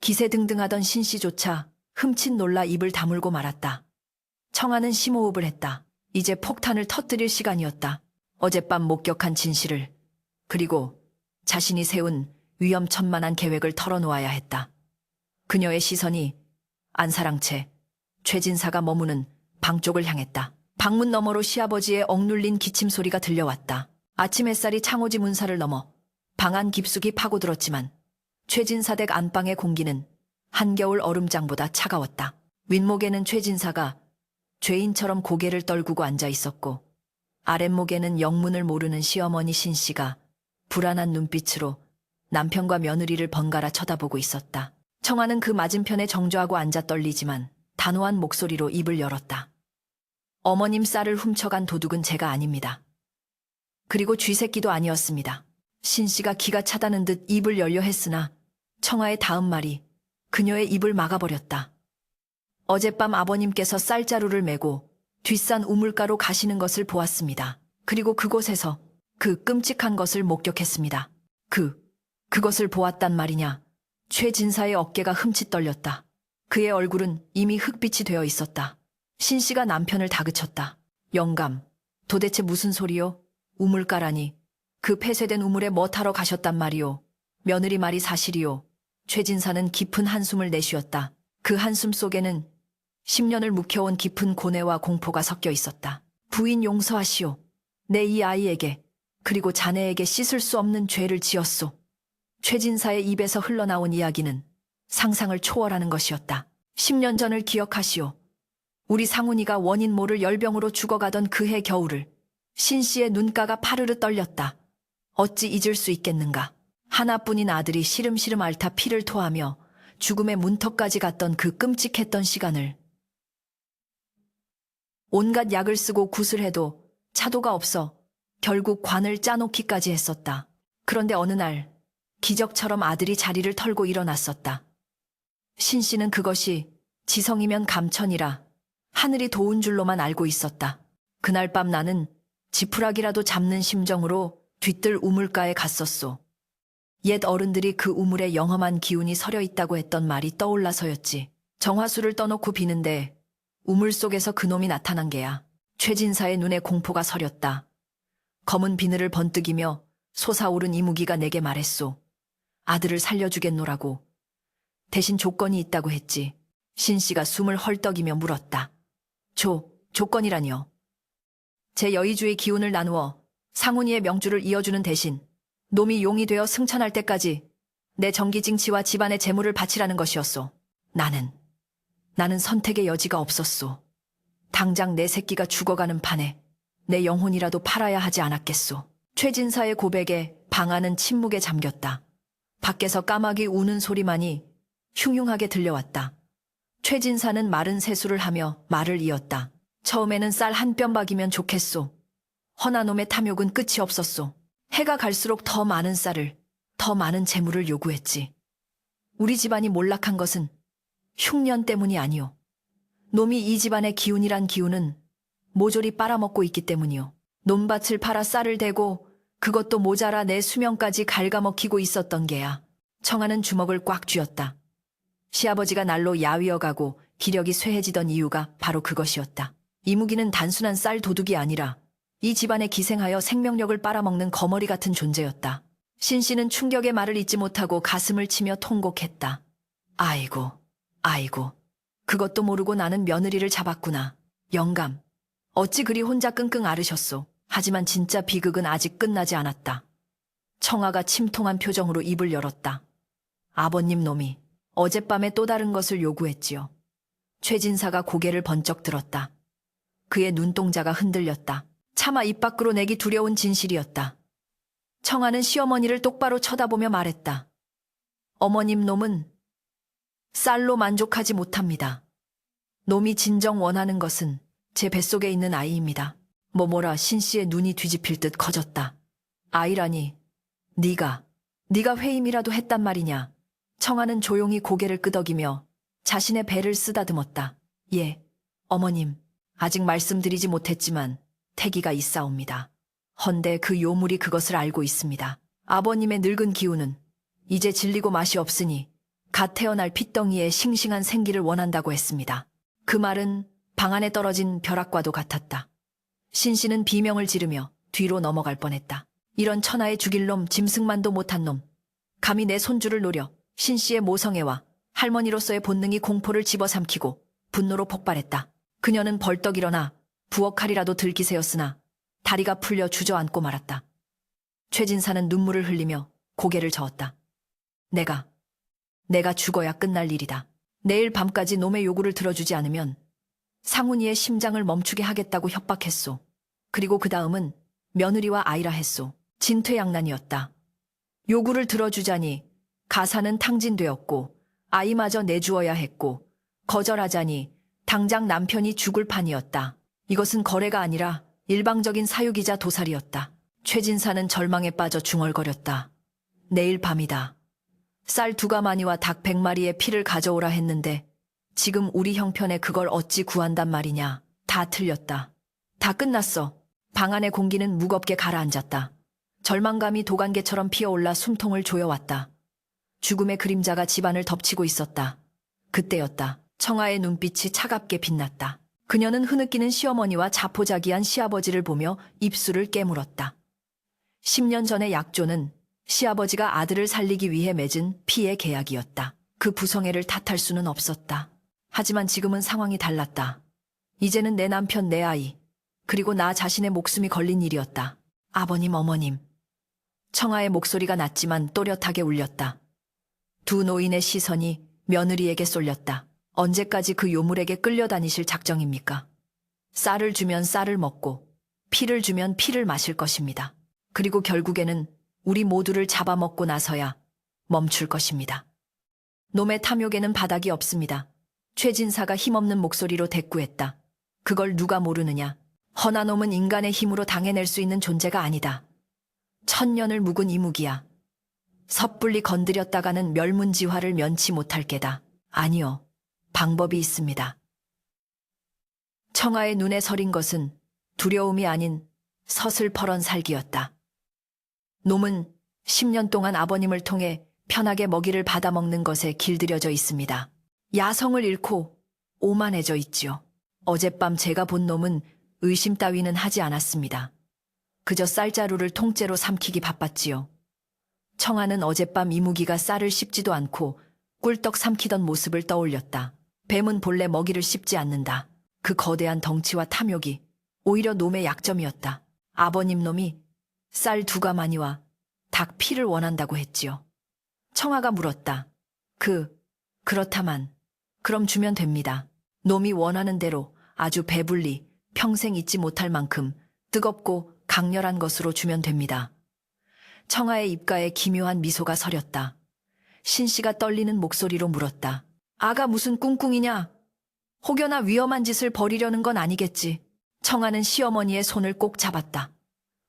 기세등등하던 신씨조차 흠칫 놀라 입을 다물고 말았다. 청아는 심호흡을 했다. 이제 폭탄을 터뜨릴 시간이었다. 어젯밤 목격한 진실을, 그리고 자신이 세운 위험천만한 계획을 털어놓아야 했다. 그녀의 시선이 안사랑채 최진사가 머무는 방 쪽을 향했다. 방문 너머로 시아버지의 억눌린 기침 소리가 들려왔다. 아침 햇살이 창호지 문살을 넘어 방 안 깊숙이 파고들었지만 최진사 댁 안방의 공기는 한겨울 얼음장보다 차가웠다. 윗목에는 최진사가 죄인처럼 고개를 떨구고 앉아 있었고 아랫목에는 영문을 모르는 시어머니 신씨가 불안한 눈빛으로 남편과 며느리를 번갈아 쳐다보고 있었다. 청아는 그 맞은편에 정조하고 앉아 떨리지만 단호한 목소리로 입을 열었다. 어머님 쌀을 훔쳐간 도둑은 제가 아닙니다. 그리고 쥐새끼도 아니었습니다. 신씨가 기가 차다는 듯 입을 열려 했으나 청아의 다음 말이 그녀의 입을 막아버렸다. 어젯밤 아버님께서 쌀자루를 메고 뒷산 우물가로 가시는 것을 보았습니다. 그리고 그곳에서 그 끔찍한 것을 목격했습니다. 그것을 보았단 말이냐. 최진사의 어깨가 흠칫 떨렸다. 그의 얼굴은 이미 흑빛이 되어 있었다. 신씨가 남편을 다그쳤다. 영감, 도대체 무슨 소리요? 우물가라니. 그 폐쇄된 우물에 뭐 타러 가셨단 말이오? 며느리 말이 사실이오. 최진사는 깊은 한숨을 내쉬었다. 그 한숨 속에는 10년을 묵혀온 깊은 고뇌와 공포가 섞여 있었다. 부인 용서하시오. 내 이 아이에게, 그리고 자네에게 씻을 수 없는 죄를 지었소. 최진사의 입에서 흘러나온 이야기는 상상을 초월하는 것이었다. 10년 전을 기억하시오. 우리 상훈이가 원인 모를 열병으로 죽어가던 그해 겨울을 신씨의 눈가가 파르르 떨렸다. 어찌 잊을 수 있겠는가. 하나뿐인 아들이 시름시름 앓다 피를 토하며 죽음의 문턱까지 갔던 그 끔찍했던 시간을. 온갖 약을 쓰고 굿을 해도 차도가 없어 결국 관을 짜놓기까지 했었다. 그런데 어느 날 기적처럼 아들이 자리를 털고 일어났었다. 신씨는 그것이 지성이면 감천이라 하늘이 도운 줄로만 알고 있었다. 그날 밤 나는 지푸라기라도 잡는 심정으로 뒤뜰 우물가에 갔었소. 옛 어른들이 그 우물에 영험한 기운이 서려 있다고 했던 말이 떠올라서였지. 정화수를 떠놓고 비는데 우물 속에서 그놈이 나타난 게야. 최진사의 눈에 공포가 서렸다. 검은 비늘을 번뜩이며 솟아오른 이무기가 내게 말했소. 아들을 살려주겠노라고. 대신 조건이 있다고 했지. 신씨가 숨을 헐떡이며 물었다. 조건이라니요. 제 여의주의 기운을 나누어 상훈이의 명주를 이어주는 대신 놈이 용이 되어 승천할 때까지 내 정기징치와 집안의 재물을 바치라는 것이었소. 나는 선택의 여지가 없었소. 당장 내 새끼가 죽어가는 판에 내 영혼이라도 팔아야 하지 않았겠소. 최진사의 고백에 방 안은 침묵에 잠겼다. 밖에서 까마귀 우는 소리만이 흉흉하게 들려왔다. 최진사는 마른 세수를 하며 말을 이었다. 처음에는 쌀 한 뼘박이면 좋겠소. 허나 놈의 탐욕은 끝이 없었소. 해가 갈수록 더 많은 쌀을, 더 많은 재물을 요구했지. 우리 집안이 몰락한 것은 흉년 때문이 아니오. 놈이 이 집안의 기운이란 기운은 모조리 빨아먹고 있기 때문이오. 논밭을 팔아 쌀을 대고 그것도 모자라 내 수명까지 갉아먹히고 있었던 게야. 청아는 주먹을 꽉 쥐었다. 시아버지가 날로 야위어가고 기력이 쇠해지던 이유가 바로 그것이었다. 이무기는 단순한 쌀 도둑이 아니라 이 집안에 기생하여 생명력을 빨아먹는 거머리 같은 존재였다. 신씨는 충격의 말을 잇지 못하고 가슴을 치며 통곡했다. 아이고. 그것도 모르고 나는 며느리를 잡았구나. 영감. 어찌 그리 혼자 끙끙 앓으셨소. 하지만 진짜 비극은 아직 끝나지 않았다. 청아가 침통한 표정으로 입을 열었다. 아버님 놈이 어젯밤에 또 다른 것을 요구했지요. 최진사가 고개를 번쩍 들었다. 그의 눈동자가 흔들렸다. 차마 입 밖으로 내기 두려운 진실이었다. 청아는 시어머니를 똑바로 쳐다보며 말했다. 어머님 놈은 쌀로 만족하지 못합니다. 놈이 진정 원하는 것은 제 뱃속에 있는 아이입니다. 뭐라 신씨의 눈이 뒤집힐 듯 커졌다. 아이라니, 네가 회임이라도 했단 말이냐. 청아는 조용히 고개를 끄덕이며 자신의 배를 쓰다듬었다. 예, 어머님, 아직 말씀드리지 못했지만 태기가 있사옵니다. 헌데 그 요물이 그것을 알고 있습니다. 아버님의 늙은 기운은 이제 질리고 맛이 없으니 갓 태어날 핏덩이에 싱싱한 생기를 원한다고 했습니다. 그 말은 방 안에 떨어진 벼락과도 같았다. 신씨는 비명을 지르며 뒤로 넘어갈 뻔했다. 이런 천하에 죽일 놈, 짐승만도 못한 놈. 감히 내 손주를 노려 신씨의 모성애와 할머니로서의 본능이 공포를 집어삼키고 분노로 폭발했다. 그녀는 벌떡 일어나 부엌칼이라도 들기세였으나 다리가 풀려 주저앉고 말았다. 최진사는 눈물을 흘리며 고개를 저었다. 내가 죽어야 끝날 일이다. 내일 밤까지 놈의 요구를 들어주지 않으면 상훈이의 심장을 멈추게 하겠다고 협박했소. 그리고 그 다음은 며느리와 아이라 했소. 진퇴양난이었다. 요구를 들어주자니 가사는 탕진되었고 아이마저 내주어야 했고 거절하자니 당장 남편이 죽을 판이었다. 이것은 거래가 아니라 일방적인 사육이자 도살이었다. 최진사는 절망에 빠져 중얼거렸다. 내일 밤이다. 쌀 2가마니와 닭 100마리의 피를 가져오라 했는데 지금 우리 형편에 그걸 어찌 구한단 말이냐. 다 틀렸다. 다 끝났어. 방 안의 공기는 무겁게 가라앉았다. 절망감이 도간개처럼 피어올라 숨통을 조여왔다. 죽음의 그림자가 집안을 덮치고 있었다. 그때였다. 청아의 눈빛이 차갑게 빛났다. 그녀는 흐느끼는 시어머니와 자포자기한 시아버지를 보며 입술을 깨물었다. 10년 전의 약조는 시아버지가 아들을 살리기 위해 맺은 피의 계약이었다. 그 부성애를 탓할 수는 없었다. 하지만 지금은 상황이 달랐다. 이제는 내 남편, 내 아이, 그리고 나 자신의 목숨이 걸린 일이었다. 아버님, 어머님. 청아의 목소리가 낮지만 또렷하게 울렸다. 두 노인의 시선이 며느리에게 쏠렸다. 언제까지 그 요물에게 끌려다니실 작정입니까? 쌀을 주면 쌀을 먹고 피를 주면 피를 마실 것입니다. 그리고 결국에는 우리 모두를 잡아먹고 나서야 멈출 것입니다. 놈의 탐욕에는 바닥이 없습니다. 최진사가 힘없는 목소리로 대꾸했다. 그걸 누가 모르느냐. 허나 놈은 인간의 힘으로 당해낼 수 있는 존재가 아니다. 1000년을 묵은 이무기야. 섣불리 건드렸다가는 멸문지화를 면치 못할 게다. 아니요. 방법이 있습니다. 청아의 눈에 서린 것은 두려움이 아닌 서슬퍼런 살기였다. 놈은 10년 동안 아버님을 통해 편하게 먹이를 받아먹는 것에 길들여져 있습니다. 야성을 잃고 오만해져 있지요. 어젯밤 제가 본 놈은 의심 따위는 하지 않았습니다. 그저 쌀자루를 통째로 삼키기 바빴지요. 청아는 어젯밤 이무기가 쌀을 씹지도 않고 꿀떡 삼키던 모습을 떠올렸다. 뱀은 본래 먹이를 씹지 않는다. 그 거대한 덩치와 탐욕이 오히려 놈의 약점이었다. 아버님 놈이 쌀 2가마니와 닭 피를 원한다고 했지요. 청아가 물었다. 그렇다만 그럼 주면 됩니다. 놈이 원하는 대로 아주 배불리 평생 잊지 못할 만큼 뜨겁고 강렬한 것으로 주면 됩니다. 청아의 입가에 기묘한 미소가 서렸다. 신씨가 떨리는 목소리로 물었다. 아가 무슨 꿍꿍이냐? 혹여나 위험한 짓을 벌이려는 건 아니겠지. 청아는 시어머니의 손을 꼭 잡았다.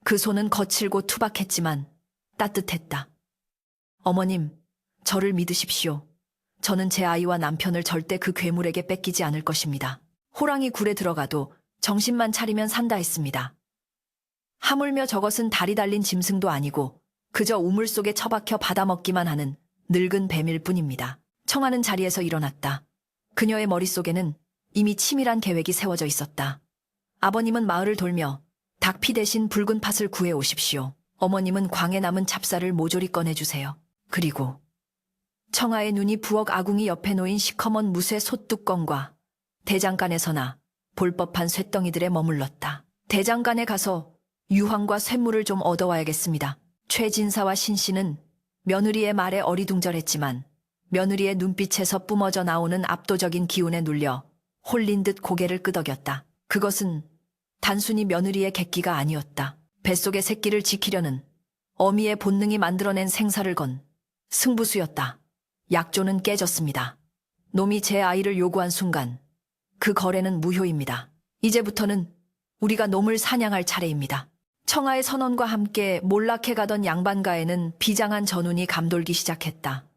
그 손은 거칠고 투박했지만 따뜻했다. 어머님, 저를 믿으십시오. 저는 제 아이와 남편을 절대 그 괴물에게 뺏기지 않을 것입니다. 호랑이 굴에 들어가도 정신만 차리면 산다 했습니다. 하물며 저것은 다리 달린 짐승도 아니고 그저 우물 속에 처박혀 받아먹기만 하는 늙은 뱀일 뿐입니다. 청아는 자리에서 일어났다. 그녀의 머릿속에는 이미 치밀한 계획이 세워져 있었다. 아버님은 마을을 돌며 닭피 대신 붉은 팥을 구해 오십시오. 어머님은 광에 남은 찹쌀을 모조리 꺼내주세요. 그리고 청아의 눈이 부엌 아궁이 옆에 놓인 시커먼 무쇠 솥뚜껑과 대장간에서나 볼 법한 쇳덩이들에 머물렀다. 대장간에 가서 유황과 쇳물을 좀 얻어와야겠습니다. 최진사와 신씨는 며느리의 말에 어리둥절했지만 며느리의 눈빛에서 뿜어져 나오는 압도적인 기운에 눌려 홀린 듯 고개를 끄덕였다. 그것은 단순히 며느리의 객기가 아니었다. 뱃속의 새끼를 지키려는 어미의 본능이 만들어낸 생사를 건 승부수였다. 약조는 깨졌습니다. 놈이 제 아이를 요구한 순간 그 거래는 무효입니다. 이제부터는 우리가 놈을 사냥할 차례입니다. 청아의 선언과 함께 몰락해가던 양반가에는 비장한 전운이 감돌기 시작했다.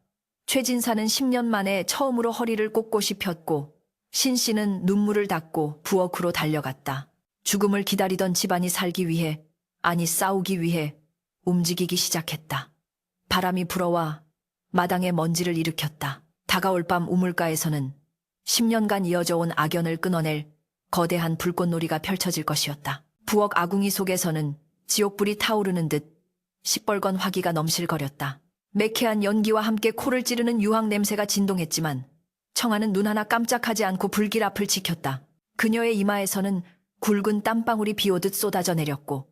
최진사는 10년 만에 처음으로 허리를 꼿꼿이 폈고 신씨는 눈물을 닦고 부엌으로 달려갔다. 죽음을 기다리던 집안이 살기 위해, 아니 싸우기 위해 움직이기 시작했다. 바람이 불어와 마당에 먼지를 일으켰다. 다가올 밤 우물가에서는 10년간 이어져 온 악연을 끊어낼 거대한 불꽃놀이가 펼쳐질 것이었다. 부엌 아궁이 속에서는 지옥불이 타오르는 듯 시뻘건 화기가 넘실거렸다. 매캐한 연기와 함께 코를 찌르는 유황 냄새가 진동했지만 청아는 눈 하나 깜짝하지 않고 불길 앞을 지켰다. 그녀의 이마에서는 굵은 땀방울이 비오듯 쏟아져 내렸고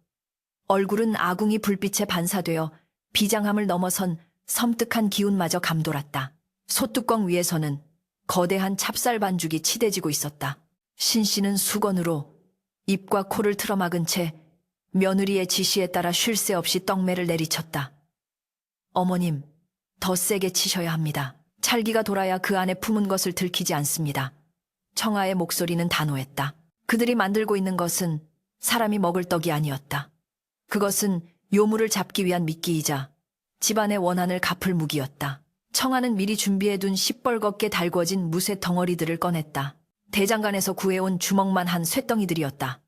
얼굴은 아궁이 불빛에 반사되어 비장함을 넘어선 섬뜩한 기운마저 감돌았다. 솥뚜껑 위에서는 거대한 찹쌀 반죽이 치대지고 있었다. 신씨는 수건으로 입과 코를 틀어막은 채 며느리의 지시에 따라 쉴 새 없이 떡매를 내리쳤다. 어머님, 더 세게 치셔야 합니다. 찰기가 돌아야 그 안에 품은 것을 들키지 않습니다. 청아의 목소리는 단호했다. 그들이 만들고 있는 것은 사람이 먹을 떡이 아니었다. 그것은 요물을 잡기 위한 미끼이자 집안의 원한을 갚을 무기였다. 청아는 미리 준비해둔 시뻘겋게 달궈진 무쇠 덩어리들을 꺼냈다. 대장간에서 구해온 주먹만 한 쇳덩이들이었다.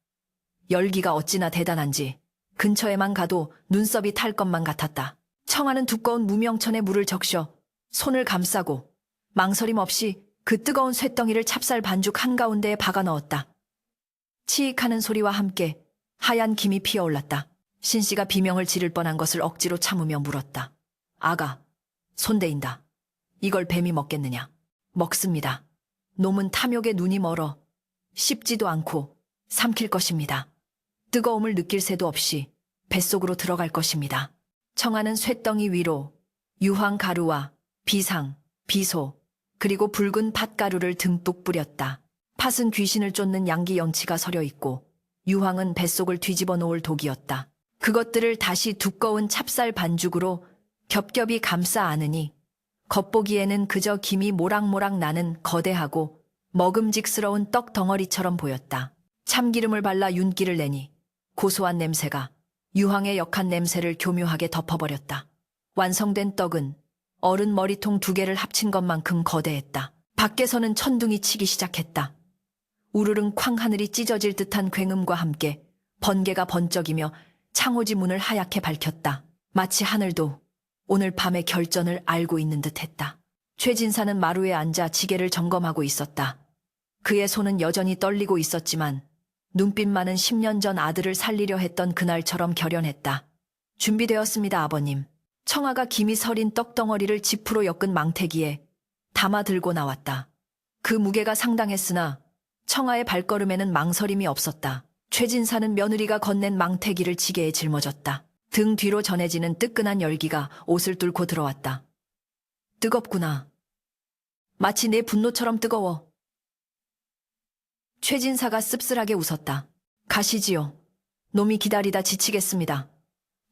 열기가 어찌나 대단한지 근처에만 가도 눈썹이 탈 것만 같았다. 청아는 두꺼운 무명천에 물을 적셔 손을 감싸고 망설임 없이 그 뜨거운 쇳덩이를 찹쌀 반죽 한가운데에 박아 넣었다. 치익하는 소리와 함께 하얀 김이 피어올랐다. 신씨가 비명을 지를 뻔한 것을 억지로 참으며 물었다. 아가, 손대인다. 이걸 뱀이 먹겠느냐? 먹습니다. 놈은 탐욕에 눈이 멀어 씹지도 않고 삼킬 것입니다. 뜨거움을 느낄 새도 없이 뱃속으로 들어갈 것입니다. 청아는 쇳덩이 위로 유황 가루와 비상, 비소, 그리고 붉은 팥가루를 듬뿍 뿌렸다. 팥은 귀신을 쫓는 양기 영치가 서려 있고 유황은 뱃속을 뒤집어 놓을 독이었다. 그것들을 다시 두꺼운 찹쌀 반죽으로 겹겹이 감싸 안으니 겉보기에는 그저 김이 모락모락 나는 거대하고 먹음직스러운 떡 덩어리처럼 보였다. 참기름을 발라 윤기를 내니 고소한 냄새가 유황의 역한 냄새를 교묘하게 덮어버렸다. 완성된 떡은 어른 머리통 2개를 합친 것만큼 거대했다. 밖에서는 천둥이 치기 시작했다. 우르릉 쾅 하늘이 찢어질 듯한 굉음과 함께 번개가 번쩍이며 창호지 문을 하얗게 밝혔다. 마치 하늘도 오늘 밤의 결전을 알고 있는 듯했다. 최진사는 마루에 앉아 지게를 점검하고 있었다. 그의 손은 여전히 떨리고 있었지만 눈빛만은 10년 전 아들을 살리려 했던 그날처럼 결연했다. 준비되었습니다, 아버님. 청아가 김이 서린 떡덩어리를 지프로 엮은 망태기에 담아 들고 나왔다. 그 무게가 상당했으나 청아의 발걸음에는 망설임이 없었다. 최진사는 며느리가 건넨 망태기를 지게에 짊어졌다. 등 뒤로 전해지는 뜨끈한 열기가 옷을 뚫고 들어왔다. 뜨겁구나. 마치 내 분노처럼 뜨거워. 최진사가 씁쓸하게 웃었다. 가시지요. 놈이 기다리다 지치겠습니다.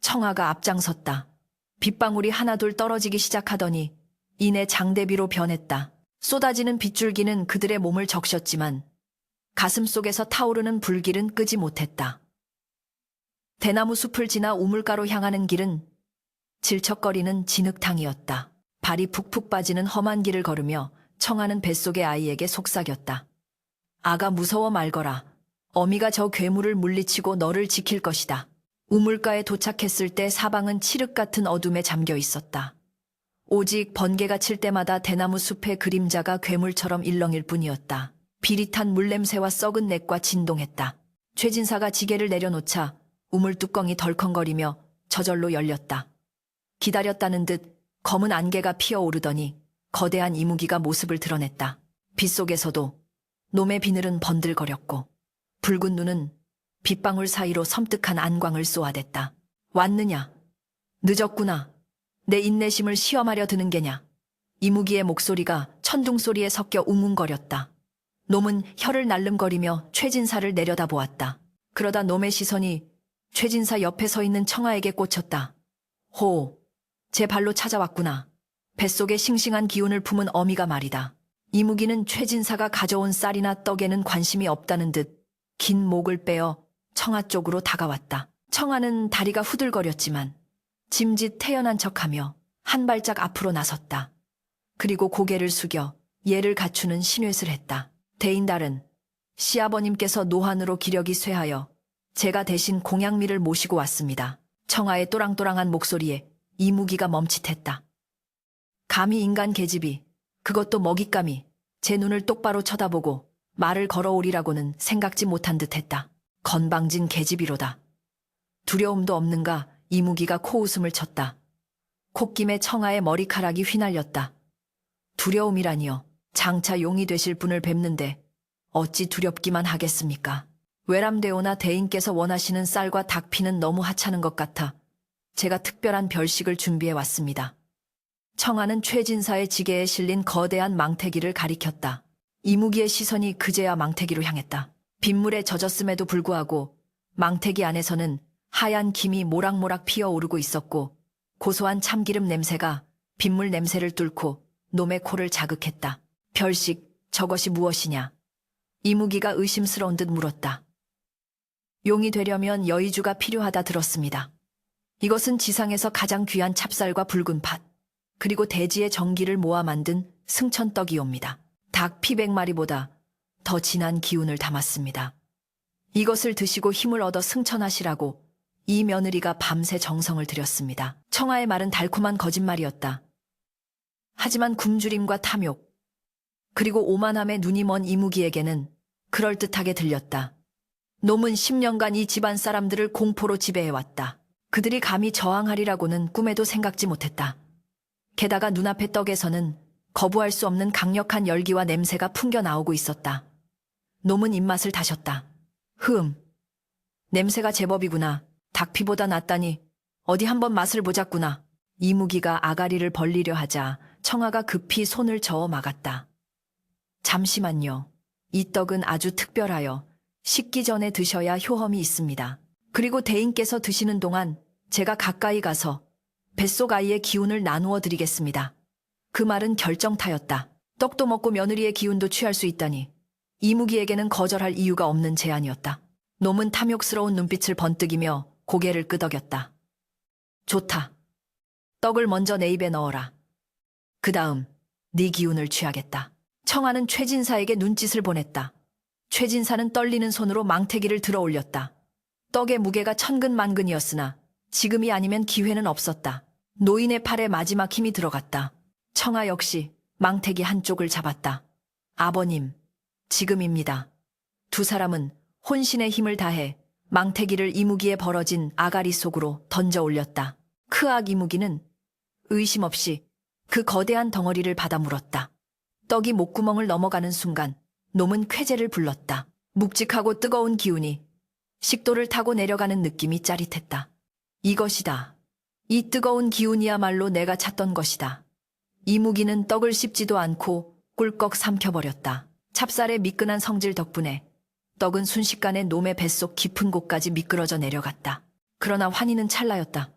청아가 앞장섰다. 빗방울이 하나둘 떨어지기 시작하더니 이내 장대비로 변했다. 쏟아지는 빗줄기는 그들의 몸을 적셨지만 가슴 속에서 타오르는 불길은 끄지 못했다. 대나무 숲을 지나 우물가로 향하는 길은 질척거리는 진흙탕이었다. 발이 푹푹 빠지는 험한 길을 걸으며 청아는 뱃속의 아이에게 속삭였다. 아가 무서워 말거라. 어미가 저 괴물을 물리치고 너를 지킬 것이다. 우물가에 도착했을 때 사방은 칠흑 같은 어둠에 잠겨 있었다. 오직 번개가 칠 때마다 대나무 숲의 그림자가 괴물처럼 일렁일 뿐이었다. 비릿한 물냄새와 썩은 넥과 진동했다. 최진사가 지게를 내려놓자 우물 뚜껑이 덜컹거리며 저절로 열렸다. 기다렸다는 듯 검은 안개가 피어오르더니 거대한 이무기가 모습을 드러냈다. 빗속에서도 놈의 비늘은 번들거렸고 붉은 눈은 빗방울 사이로 섬뜩한 안광을 쏘아댔다. 왔느냐? 늦었구나. 내 인내심을 시험하려 드는 게냐? 이무기의 목소리가 천둥소리에 섞여 웅웅거렸다. 놈은 혀를 날름거리며 최진사를 내려다보았다. 그러다 놈의 시선이 최진사 옆에 서 있는 청아에게 꽂혔다. 호, 제 발로 찾아왔구나. 뱃속에 싱싱한 기운을 품은 어미가 말이다. 이무기는 최진사가 가져온 쌀이나 떡에는 관심이 없다는 듯 긴 목을 빼어 청아 쪽으로 다가왔다. 청아는 다리가 후들거렸지만 짐짓 태연한 척하며 한 발짝 앞으로 나섰다. 그리고 고개를 숙여 예를 갖추는 신회를 했다. 대인달은 시아버님께서 노환으로 기력이 쇠하여 제가 대신 공양미를 모시고 왔습니다. 청아의 또랑또랑한 목소리에 이무기가 멈칫했다. 감히 인간 계집이, 그것도 먹잇감이 제 눈을 똑바로 쳐다보고 말을 걸어오리라고는 생각지 못한 듯했다. 건방진 계집이로다. 두려움도 없는가? 이무기가 코웃음을 쳤다. 콧김에 청아의 머리카락이 휘날렸다. 두려움이라니요. 장차 용이 되실 분을 뵙는데 어찌 두렵기만 하겠습니까? 외람되오나 대인께서 원하시는 쌀과 닭피는 너무 하찮은 것 같아 제가 특별한 별식을 준비해 왔습니다. 청아는 최진사의 지게에 실린 거대한 망태기를 가리켰다. 이무기의 시선이 그제야 망태기로 향했다. 빗물에 젖었음에도 불구하고 망태기 안에서는 하얀 김이 모락모락 피어오르고 있었고 고소한 참기름 냄새가 빗물 냄새를 뚫고 놈의 코를 자극했다. 별식, 저것이 무엇이냐? 이무기가 의심스러운 듯 물었다. 용이 되려면 여의주가 필요하다 들었습니다. 이것은 지상에서 가장 귀한 찹쌀과 붉은 팥, 그리고 대지의 정기를 모아 만든 승천떡이옵니다. 닭 피 100마리보다 더 진한 기운을 담았습니다. 이것을 드시고 힘을 얻어 승천하시라고 이 며느리가 밤새 정성을 들였습니다. 청아의 말은 달콤한 거짓말이었다. 하지만 굶주림과 탐욕, 그리고 오만함에 눈이 먼 이무기에게는 그럴듯하게 들렸다. 놈은 10년간 이 집안 사람들을 공포로 지배해왔다. 그들이 감히 저항하리라고는 꿈에도 생각지 못했다. 게다가 눈앞의 떡에서는 거부할 수 없는 강력한 열기와 냄새가 풍겨나오고 있었다. 놈은 입맛을 다셨다. 냄새가 제법이구나. 닭피보다 낫다니 어디 한번 맛을 보자꾸나. 이무기가 아가리를 벌리려 하자 청아가 급히 손을 저어 막았다. 잠시만요. 이 떡은 아주 특별하여 식기 전에 드셔야 효험이 있습니다. 그리고 대인께서 드시는 동안 제가 가까이 가서 뱃속 아이의 기운을 나누어 드리겠습니다. 그 말은 결정타였다. 떡도 먹고 며느리의 기운도 취할 수 있다니 이무기에게는 거절할 이유가 없는 제안이었다. 놈은 탐욕스러운 눈빛을 번뜩이며 고개를 끄덕였다. 좋다. 떡을 먼저 내 입에 넣어라. 그 다음 네 기운을 취하겠다. 청아는 최진사에게 눈짓을 보냈다. 최진사는 떨리는 손으로 망태기를 들어 올렸다. 떡의 무게가 천근만근이었으나 지금이 아니면 기회는 없었다. 노인의 팔에 마지막 힘이 들어갔다. 청아 역시 망태기 한쪽을 잡았다. 아버님, 지금입니다. 두 사람은 혼신의 힘을 다해 망태기를 이무기에 벌어진 아가리 속으로 던져 올렸다. 크악 이무기는 의심 없이 그 거대한 덩어리를 받아 물었다. 떡이 목구멍을 넘어가는 순간 놈은 쾌재를 불렀다. 묵직하고 뜨거운 기운이 식도를 타고 내려가는 느낌이 짜릿했다. 이것이다. 이 뜨거운 기운이야말로 내가 찾던 것이다. 이무기는 떡을 씹지도 않고 꿀꺽 삼켜버렸다. 찹쌀의 미끈한 성질 덕분에 떡은 순식간에 놈의 뱃속 깊은 곳까지 미끄러져 내려갔다. 그러나 환희는 찰나였다.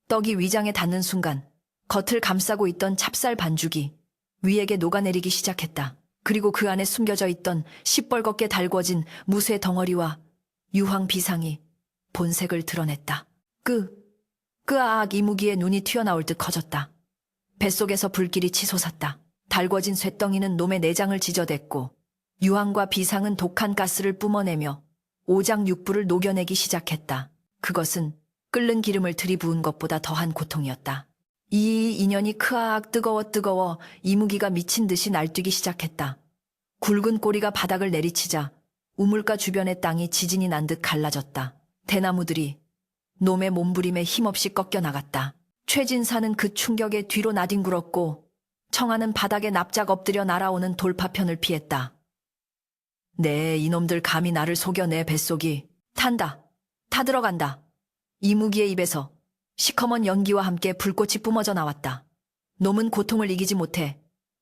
떡이 위장에 닿는 순간 겉을 감싸고 있던 찹쌀 반죽이 위에게 녹아내리기 시작했다. 그리고 그 안에 숨겨져 있던 시뻘겋게 달궈진 무쇠 덩어리와 유황 비상이 본색을 드러냈다. 끄아악 이무기의 눈이 튀어나올 듯 커졌다. 뱃속에서 불길이 치솟았다. 달궈진 쇳덩이는 놈의 내장을 지져댔고 유황과 비상은 독한 가스를 뿜어내며 오장육부를 녹여내기 시작했다. 그것은 끓는 기름을 들이부은 것보다 더한 고통이었다. 이 인연이 크아악 뜨거워 이무기가 미친 듯이 날뛰기 시작했다. 굵은 꼬리가 바닥을 내리치자 우물가 주변의 땅이 지진이 난 듯 갈라졌다. 대나무들이 놈의 몸부림에 힘없이 꺾여 나갔다. 최진사는 그 충격에 뒤로 나뒹굴었고 청아는 바닥에 납작 엎드려 날아오는 돌파편을 피했다. 네, 이놈들 감히 나를 속여 내 뱃속이 탄다. 타들어간다. 이무기의 입에서 시커먼 연기와 함께 불꽃이 뿜어져 나왔다. 놈은 고통을 이기지 못해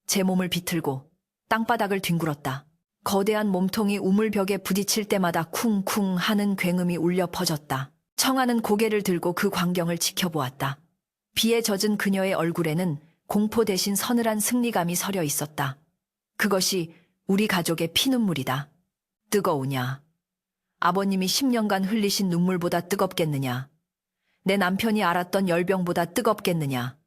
제 몸을 비틀고 땅바닥을 뒹굴었다. 거대한 몸통이 우물벽에 부딪힐 때마다 쿵쿵 하는 굉음이 울려 퍼졌다. 청아는 고개를 들고 그 광경을 지켜보았다. 비에 젖은 그녀의 얼굴에는 공포 대신 서늘한 승리감이 서려 있었다. 그것이 우리 가족의 피눈물이다. 뜨거우냐? 아버님이 10년간 흘리신 눈물보다 뜨겁겠느냐? 내 남편이 앓았던 열병보다 뜨겁겠느냐?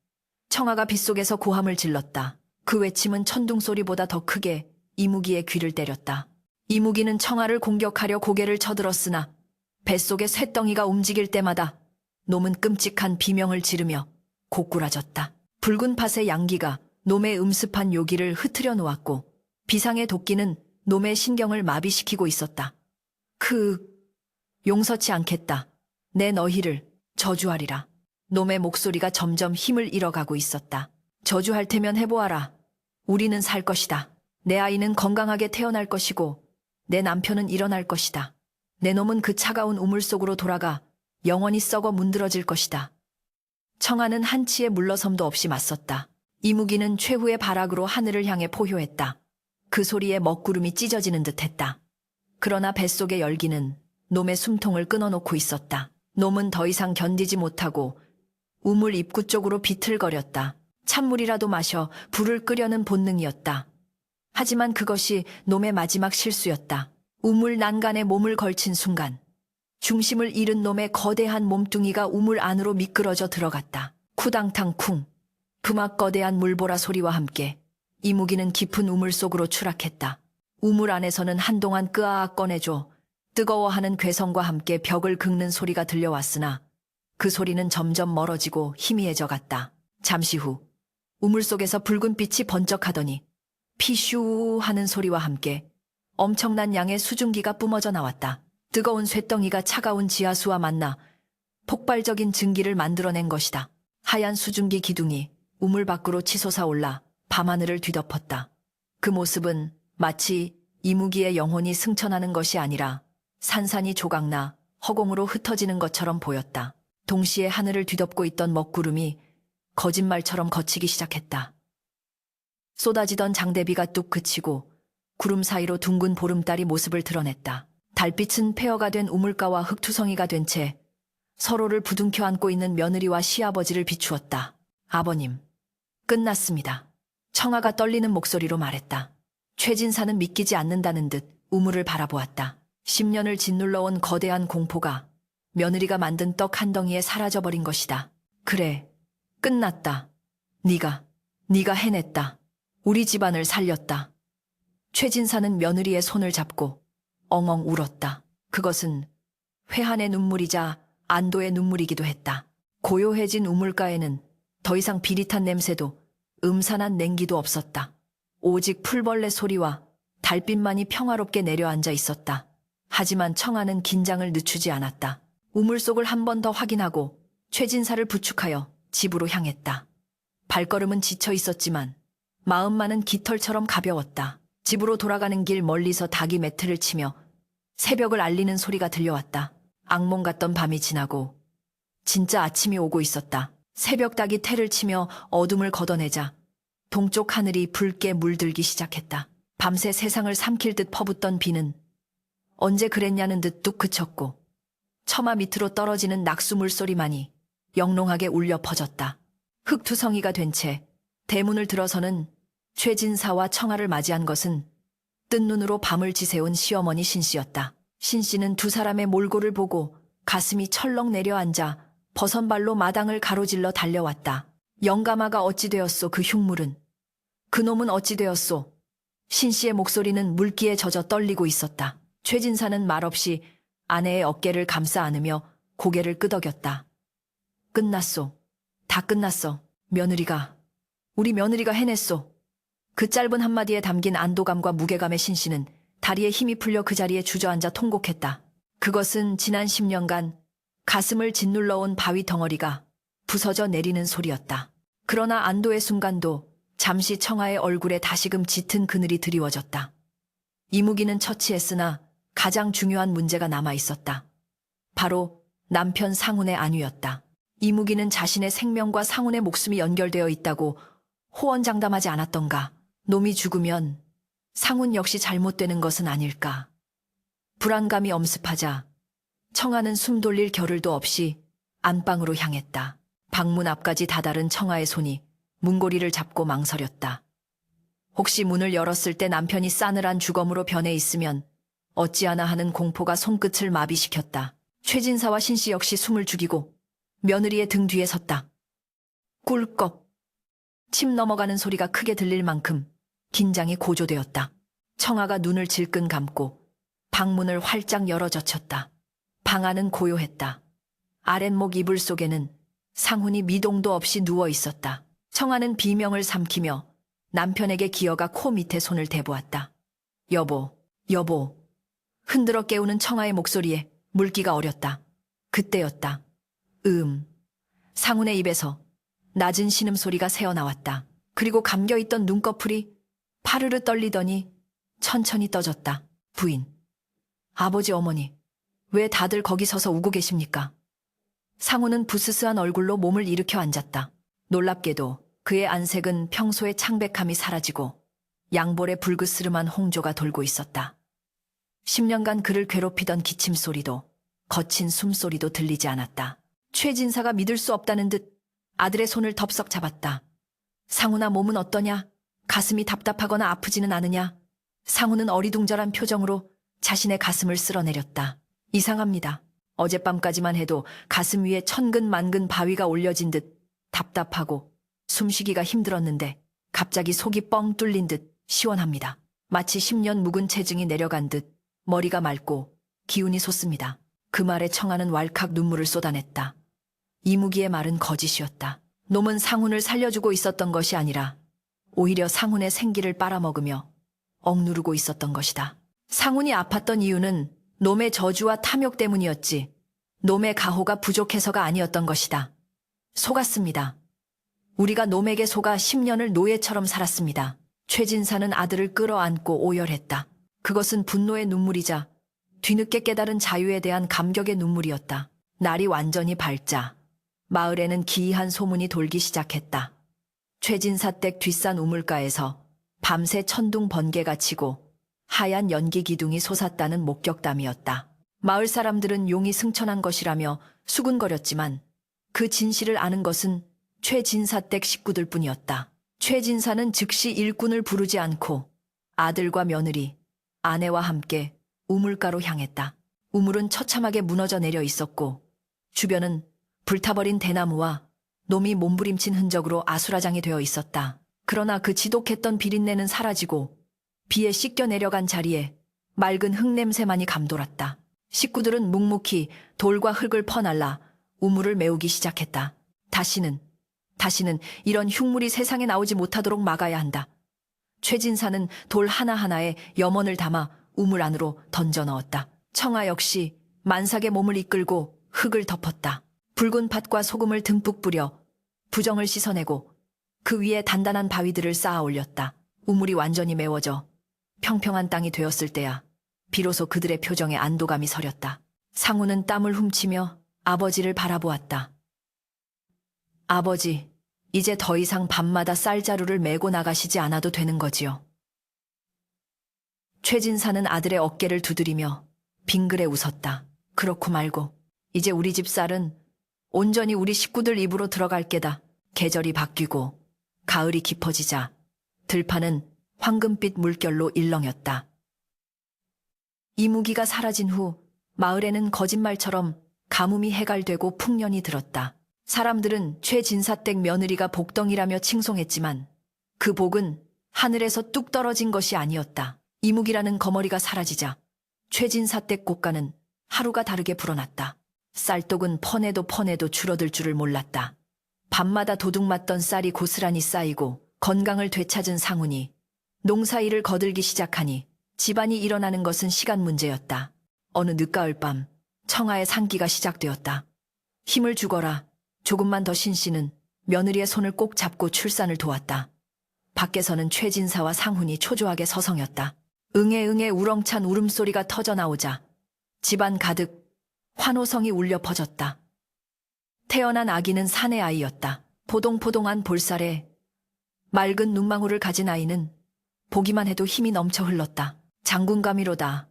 청아가 빗속에서 고함을 질렀다. 그 외침은 천둥소리보다 더 크게 이무기의 귀를 때렸다. 이무기는 청아를 공격하려 고개를 쳐들었으나 뱃속의 쇳덩이가 움직일 때마다 놈은 끔찍한 비명을 지르며 고꾸라졌다. 붉은 팥의 양기가 놈의 음습한 요기를 흐트려 놓았고 비상의 도끼는 놈의 신경을 마비시키고 있었다. 용서치 않겠다. 내 너희를 저주하리라. 놈의 목소리가 점점 힘을 잃어가고 있었다. 저주할 테면 해보아라. 우리는 살 것이다. 내 아이는 건강하게 태어날 것이고 내 남편은 일어날 것이다. 내 놈은 그 차가운 우물 속으로 돌아가 영원히 썩어 문드러질 것이다. 청아는 한치의 물러섬도 없이 맞섰다. 이무기는 최후의 발악으로 하늘을 향해 포효했다. 그 소리에 먹구름이 찢어지는 듯했다. 그러나 뱃속의 열기는 놈의 숨통을 끊어놓고 있었다. 놈은 더 이상 견디지 못하고 우물 입구 쪽으로 비틀거렸다. 찬물이라도 마셔 불을 끄려는 본능이었다. 하지만 그것이 놈의 마지막 실수였다. 우물 난간에 몸을 걸친 순간 중심을 잃은 놈의 거대한 몸뚱이가 우물 안으로 미끄러져 들어갔다. 쿠당탕 쿵. 그막 거대한 물보라 소리와 함께 이무기는 깊은 우물 속으로 추락했다. 우물 안에서는 한동안 끄아악 꺼내줘 뜨거워하는 괴성과 함께 벽을 긁는 소리가 들려왔으나 그 소리는 점점 멀어지고 희미해져 갔다. 잠시 후 우물 속에서 붉은 빛이 번쩍하더니 피슈 하는 소리와 함께 엄청난 양의 수증기가 뿜어져 나왔다. 뜨거운 쇳덩이가 차가운 지하수와 만나 폭발적인 증기를 만들어낸 것이다. 하얀 수증기 기둥이 우물 밖으로 치솟아 올라 밤하늘을 뒤덮었다. 그 모습은 마치 이무기의 영혼이 승천하는 것이 아니라 산산이 조각나 허공으로 흩어지는 것처럼 보였다. 동시에 하늘을 뒤덮고 있던 먹구름이 거짓말처럼 걷히기 시작했다. 쏟아지던 장대비가 뚝 그치고 구름 사이로 둥근 보름달이 모습을 드러냈다. 달빛은 폐허가 된 우물가와 흙투성이가 된 채 서로를 부둥켜 안고 있는 며느리와 시아버지를 비추었다. 아버님, 끝났습니다. 청아가 떨리는 목소리로 말했다. 최진사는 믿기지 않는다는 듯 우물을 바라보았다. 10년을 짓눌러온 거대한 공포가 며느리가 만든 떡 한 덩이에 사라져버린 것이다. 그래, 끝났다. 네가 해냈다. 우리 집안을 살렸다. 최진사는 며느리의 손을 잡고 엉엉 울었다. 그것은 회한의 눈물이자 안도의 눈물이기도 했다. 고요해진 우물가에는 더 이상 비릿한 냄새도 음산한 냉기도 없었다. 오직 풀벌레 소리와 달빛만이 평화롭게 내려앉아 있었다. 하지만 청아는 긴장을 늦추지 않았다. 우물 속을 한 번 더 확인하고 최진사를 부축하여 집으로 향했다. 발걸음은 지쳐 있었지만 마음만은 깃털처럼 가벼웠다. 집으로 돌아가는 길 멀리서 닭이 매트를 치며 새벽을 알리는 소리가 들려왔다. 악몽 같던 밤이 지나고 진짜 아침이 오고 있었다. 새벽 닭이 태를 치며 어둠을 걷어내자 동쪽 하늘이 붉게 물들기 시작했다. 밤새 세상을 삼킬 듯 퍼붓던 비는 언제 그랬냐는 듯 뚝 그쳤고 처마 밑으로 떨어지는 낙수 물소리만이 영롱하게 울려 퍼졌다. 흙투성이가 된 채 대문을 들어서는 최진사와 청아를 맞이한 것은 뜬 눈으로 밤을 지새운 시어머니 신씨였다. 신씨는 두 사람의 몰골을 보고 가슴이 철렁 내려앉아 버선발로 마당을 가로질러 달려왔다. 영감아가 어찌 되었소 그 흉물은. 그놈은 어찌 되었소. 신씨의 목소리는 물기에 젖어 떨리고 있었다. 최진사는 말없이 아내의 어깨를 감싸 안으며 고개를 끄덕였다. 끝났소. 다 끝났어. 우리 며느리가 해냈소. 그 짧은 한마디에 담긴 안도감과 무게감의 신씨는 다리에 힘이 풀려 그 자리에 주저앉아 통곡했다. 그것은 지난 10년간 가슴을 짓눌러온 바위 덩어리가 부서져 내리는 소리였다. 그러나 안도의 순간도 잠시 청아의 얼굴에 다시금 짙은 그늘이 드리워졌다. 이무기는 처치했으나 가장 중요한 문제가 남아있었다. 바로 남편 상훈의 안위였다. 이무기는 자신의 생명과 상훈의 목숨이 연결되어 있다고 호언장담하지 않았던가. 놈이 죽으면 상훈 역시 잘못되는 것은 아닐까. 불안감이 엄습하자 청아는 숨 돌릴 겨를도 없이 안방으로 향했다. 방문 앞까지 다다른 청아의 손이 문고리를 잡고 망설였다. 혹시 문을 열었을 때 남편이 싸늘한 주검으로 변해 있으면 어찌하나 하는 공포가 손끝을 마비시켰다. 최진사와 신씨 역시 숨을 죽이고 며느리의 등 뒤에 섰다. 꿀꺽. 침 넘어가는 소리가 크게 들릴 만큼 긴장이 고조되었다. 청아가 눈을 질끈 감고 방문을 활짝 열어 젖혔다. 방 안은 고요했다. 아랫목 이불 속에는 상훈이 미동도 없이 누워 있었다. 청아는 비명을 삼키며 남편에게 기어가 코 밑에 손을 대보았다. 여보. 흔들어 깨우는 청아의 목소리에 물기가 어렸다. 그때였다. 상훈의 입에서 낮은 신음소리가 새어나왔다. 그리고 감겨있던 눈꺼풀이 파르르 떨리더니 천천히 떠졌다. 부인, 아버지, 어머니, 왜 다들 거기 서서 우고 계십니까? 상훈은 부스스한 얼굴로 몸을 일으켜 앉았다. 놀랍게도 그의 안색은 평소의 창백함이 사라지고 양볼에 불그스름한 홍조가 돌고 있었다. 10년간 그를 괴롭히던 기침소리도 거친 숨소리도 들리지 않았다. 최진사가 믿을 수 없다는 듯 아들의 손을 덥석 잡았다. 상훈아, 몸은 어떠냐? 가슴이 답답하거나 아프지는 않으냐? 상훈은 어리둥절한 표정으로 자신의 가슴을 쓸어내렸다. 이상합니다. 어젯밤까지만 해도 가슴 위에 천근만근 바위가 올려진 듯 답답하고 숨쉬기가 힘들었는데 갑자기 속이 뻥 뚫린 듯 시원합니다. 마치 10년 묵은 체증이 내려간 듯 머리가 맑고 기운이 솟습니다. 그 말에 청아는 왈칵 눈물을 쏟아냈다. 이무기의 말은 거짓이었다. 놈은 상훈을 살려주고 있었던 것이 아니라 오히려 상훈의 생기를 빨아먹으며 억누르고 있었던 것이다. 상훈이 아팠던 이유는 놈의 저주와 탐욕 때문이었지 놈의 가호가 부족해서가 아니었던 것이다. 속았습니다. 우리가 놈에게 속아 10년을 노예처럼 살았습니다. 최진사는 아들을 끌어안고 오열했다. 그것은 분노의 눈물이자 뒤늦게 깨달은 자유에 대한 감격의 눈물이었다. 날이 완전히 밝자 마을에는 기이한 소문이 돌기 시작했다. 최진사 댁 뒷산 우물가에서 밤새 천둥 번개가 치고 하얀 연기 기둥이 솟았다는 목격담이었다. 마을 사람들은 용이 승천한 것이라며 수군거렸지만 그 진실을 아는 것은 최진사 댁 식구들 뿐이었다. 최진사는 즉시 일꾼을 부르지 않고 아들과 며느리, 아내와 함께 우물가로 향했다. 우물은 처참하게 무너져 내려 있었고 주변은 불타버린 대나무와 놈이 몸부림친 흔적으로 아수라장이 되어 있었다. 그러나 그 지독했던 비린내는 사라지고 비에 씻겨 내려간 자리에 맑은 흙냄새만이 감돌았다. 식구들은 묵묵히 돌과 흙을 퍼날라 우물을 메우기 시작했다. 다시는 이런 흉물이 세상에 나오지 못하도록 막아야 한다. 최진사는 돌 하나하나에 염원을 담아 우물 안으로 던져 넣었다. 청아 역시 만삭의 몸을 이끌고 흙을 덮었다. 붉은 팥과 소금을 듬뿍 뿌려 부정을 씻어내고 그 위에 단단한 바위들을 쌓아 올렸다. 우물이 완전히 메워져 평평한 땅이 되었을 때야 비로소 그들의 표정에 안도감이 서렸다. 상우는 땀을 훔치며 아버지를 바라보았다. 아버지, 이제 더 이상 밤마다 쌀자루를 메고 나가시지 않아도 되는 거지요. 최진사는 아들의 어깨를 두드리며 빙그레 웃었다. 그렇고 말고 이제 우리 집 쌀은 온전히 우리 식구들 입으로 들어갈 게다. 계절이 바뀌고 가을이 깊어지자 들판은 황금빛 물결로 일렁였다. 이무기가 사라진 후 마을에는 거짓말처럼 가뭄이 해갈되고 풍년이 들었다. 사람들은 최진사댁 며느리가 복덩이라며 칭송했지만 그 복은 하늘에서 뚝 떨어진 것이 아니었다. 이무기라는 거머리가 사라지자 최진사댁 꽃가는 하루가 다르게 불어났다. 쌀독은 퍼내도 줄어들 줄을 몰랐다. 밤마다 도둑맞던 쌀이 고스란히 쌓이고 건강을 되찾은 상훈이 농사일을 거들기 시작하니 집안이 일어나는 것은 시간 문제였다. 어느 늦가을 밤 청아의 상기가 시작되었다. 힘을 주거라. 조금만 더 신씨는 며느리의 손을 꼭 잡고 출산을 도왔다. 밖에서는 최진사와 상훈이 초조하게 서성였다. 응애 우렁찬 울음소리가 터져나오자 집안 가득 환호성이 울려 퍼졌다. 태어난 아기는 사내 아이였다. 포동포동한 볼살에 맑은 눈망울을 가진 아이는 보기만 해도 힘이 넘쳐 흘렀다. 장군감이로다.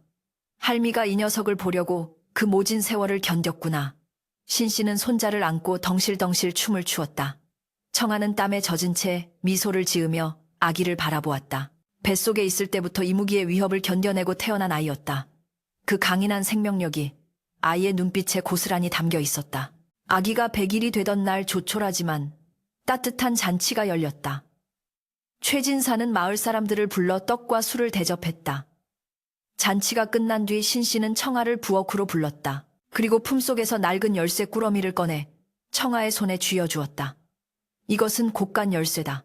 할미가 이 녀석을 보려고 그 모진 세월을 견뎠구나. 신씨는 손자를 안고 덩실덩실 춤을 추었다. 청아는 땀에 젖은 채 미소를 지으며 아기를 바라보았다. 뱃속에 있을 때부터 이무기의 위협을 견뎌내고 태어난 아이였다. 그 강인한 생명력이 아이의 눈빛에 고스란히 담겨 있었다. 아기가 100일이 되던 날 조촐하지만 따뜻한 잔치가 열렸다. 최진사는 마을 사람들을 불러 떡과 술을 대접했다. 잔치가 끝난 뒤 신씨는 청아를 부엌으로 불렀다. 그리고 품속에서 낡은 열쇠 꾸러미를 꺼내 청아의 손에 쥐어주었다. 이것은 곡간 열쇠다.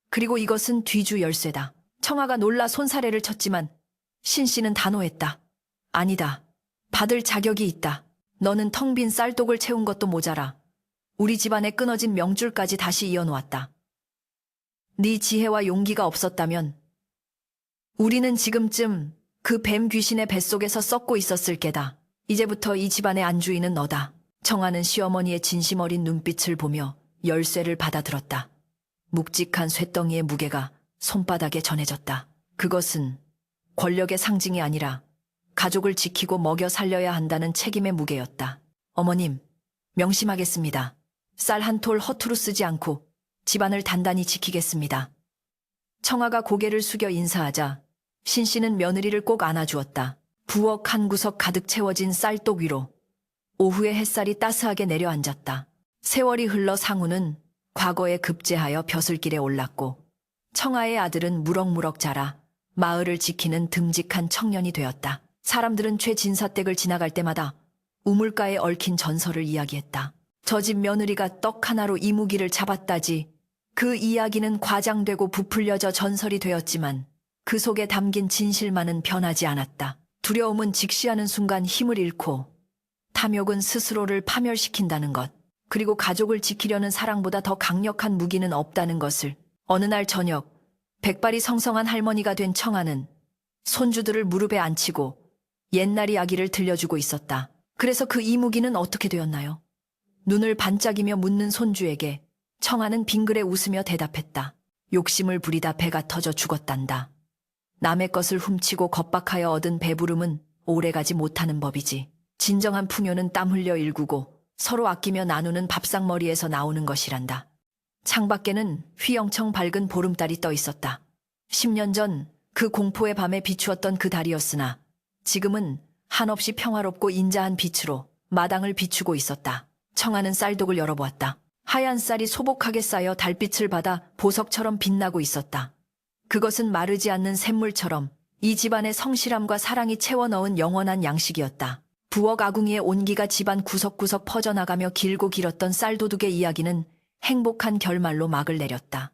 그리고 이것은 뒤주 열쇠다. 청아가 놀라 손사래를 쳤지만 신씨는 단호했다. 아니다. 받을 자격이 있다. 너는 텅 빈 쌀독을 채운 것도 모자라. 우리 집안에 끊어진 명줄까지 다시 이어놓았다. 네 지혜와 용기가 없었다면 우리는 지금쯤 그 뱀 귀신의 뱃속에서 썩고 있었을 게다. 이제부터 이 집안의 안주인은 너다. 청아는 시어머니의 진심 어린 눈빛을 보며 열쇠를 받아들었다. 묵직한 쇳덩이의 무게가 손바닥에 전해졌다. 그것은 권력의 상징이 아니라 가족을 지키고 먹여 살려야 한다는 책임의 무게였다. 어머님, 명심하겠습니다. 쌀 한 톨 허투루 쓰지 않고 집안을 단단히 지키겠습니다. 청아가 고개를 숙여 인사하자 신씨는 며느리를 꼭 안아주었다. 부엌 한 구석 가득 채워진 쌀독 위로 오후의 햇살이 따스하게 내려앉았다. 세월이 흘러 상우는 과거에 급제하여 벼슬길에 올랐고 청아의 아들은 무럭무럭 자라 마을을 지키는 듬직한 청년이 되었다. 사람들은 최진사댁을 지나갈 때마다 우물가에 얽힌 전설을 이야기했다. 저 집 며느리가 떡 하나로 이무기를 잡았다지. 그 이야기는 과장되고 부풀려져 전설이 되었지만 그 속에 담긴 진실만은 변하지 않았다. 두려움은 직시하는 순간 힘을 잃고 탐욕은 스스로를 파멸시킨다는 것, 그리고 가족을 지키려는 사랑보다 더 강력한 무기는 없다는 것을. 어느 날 저녁, 백발이 성성한 할머니가 된 청아는 손주들을 무릎에 앉히고 옛날 이야기를 들려주고 있었다. 그래서 그 이무기는 어떻게 되었나요? 눈을 반짝이며 묻는 손주에게 청아는 빙그레 웃으며 대답했다. 욕심을 부리다 배가 터져 죽었단다. 남의 것을 훔치고 겁박하여 얻은 배부름은 오래가지 못하는 법이지. 진정한 풍요는 땀 흘려 일구고 서로 아끼며 나누는 밥상머리에서 나오는 것이란다. 창밖에는 휘영청 밝은 보름달이 떠 있었다. 10년 전 그 공포의 밤에 비추었던 그 달이었으나 지금은 한없이 평화롭고 인자한 빛으로 마당을 비추고 있었다. 청아는 쌀독을 열어보았다. 하얀 쌀이 소복하게 쌓여 달빛을 받아 보석처럼 빛나고 있었다. 그것은 마르지 않는 샘물처럼 이 집안의 성실함과 사랑이 채워 넣은 영원한 양식이었다. 부엌 아궁이의 온기가 집안 구석구석 퍼져나가며 길고 길었던 쌀도둑의 이야기는 행복한 결말로 막을 내렸다.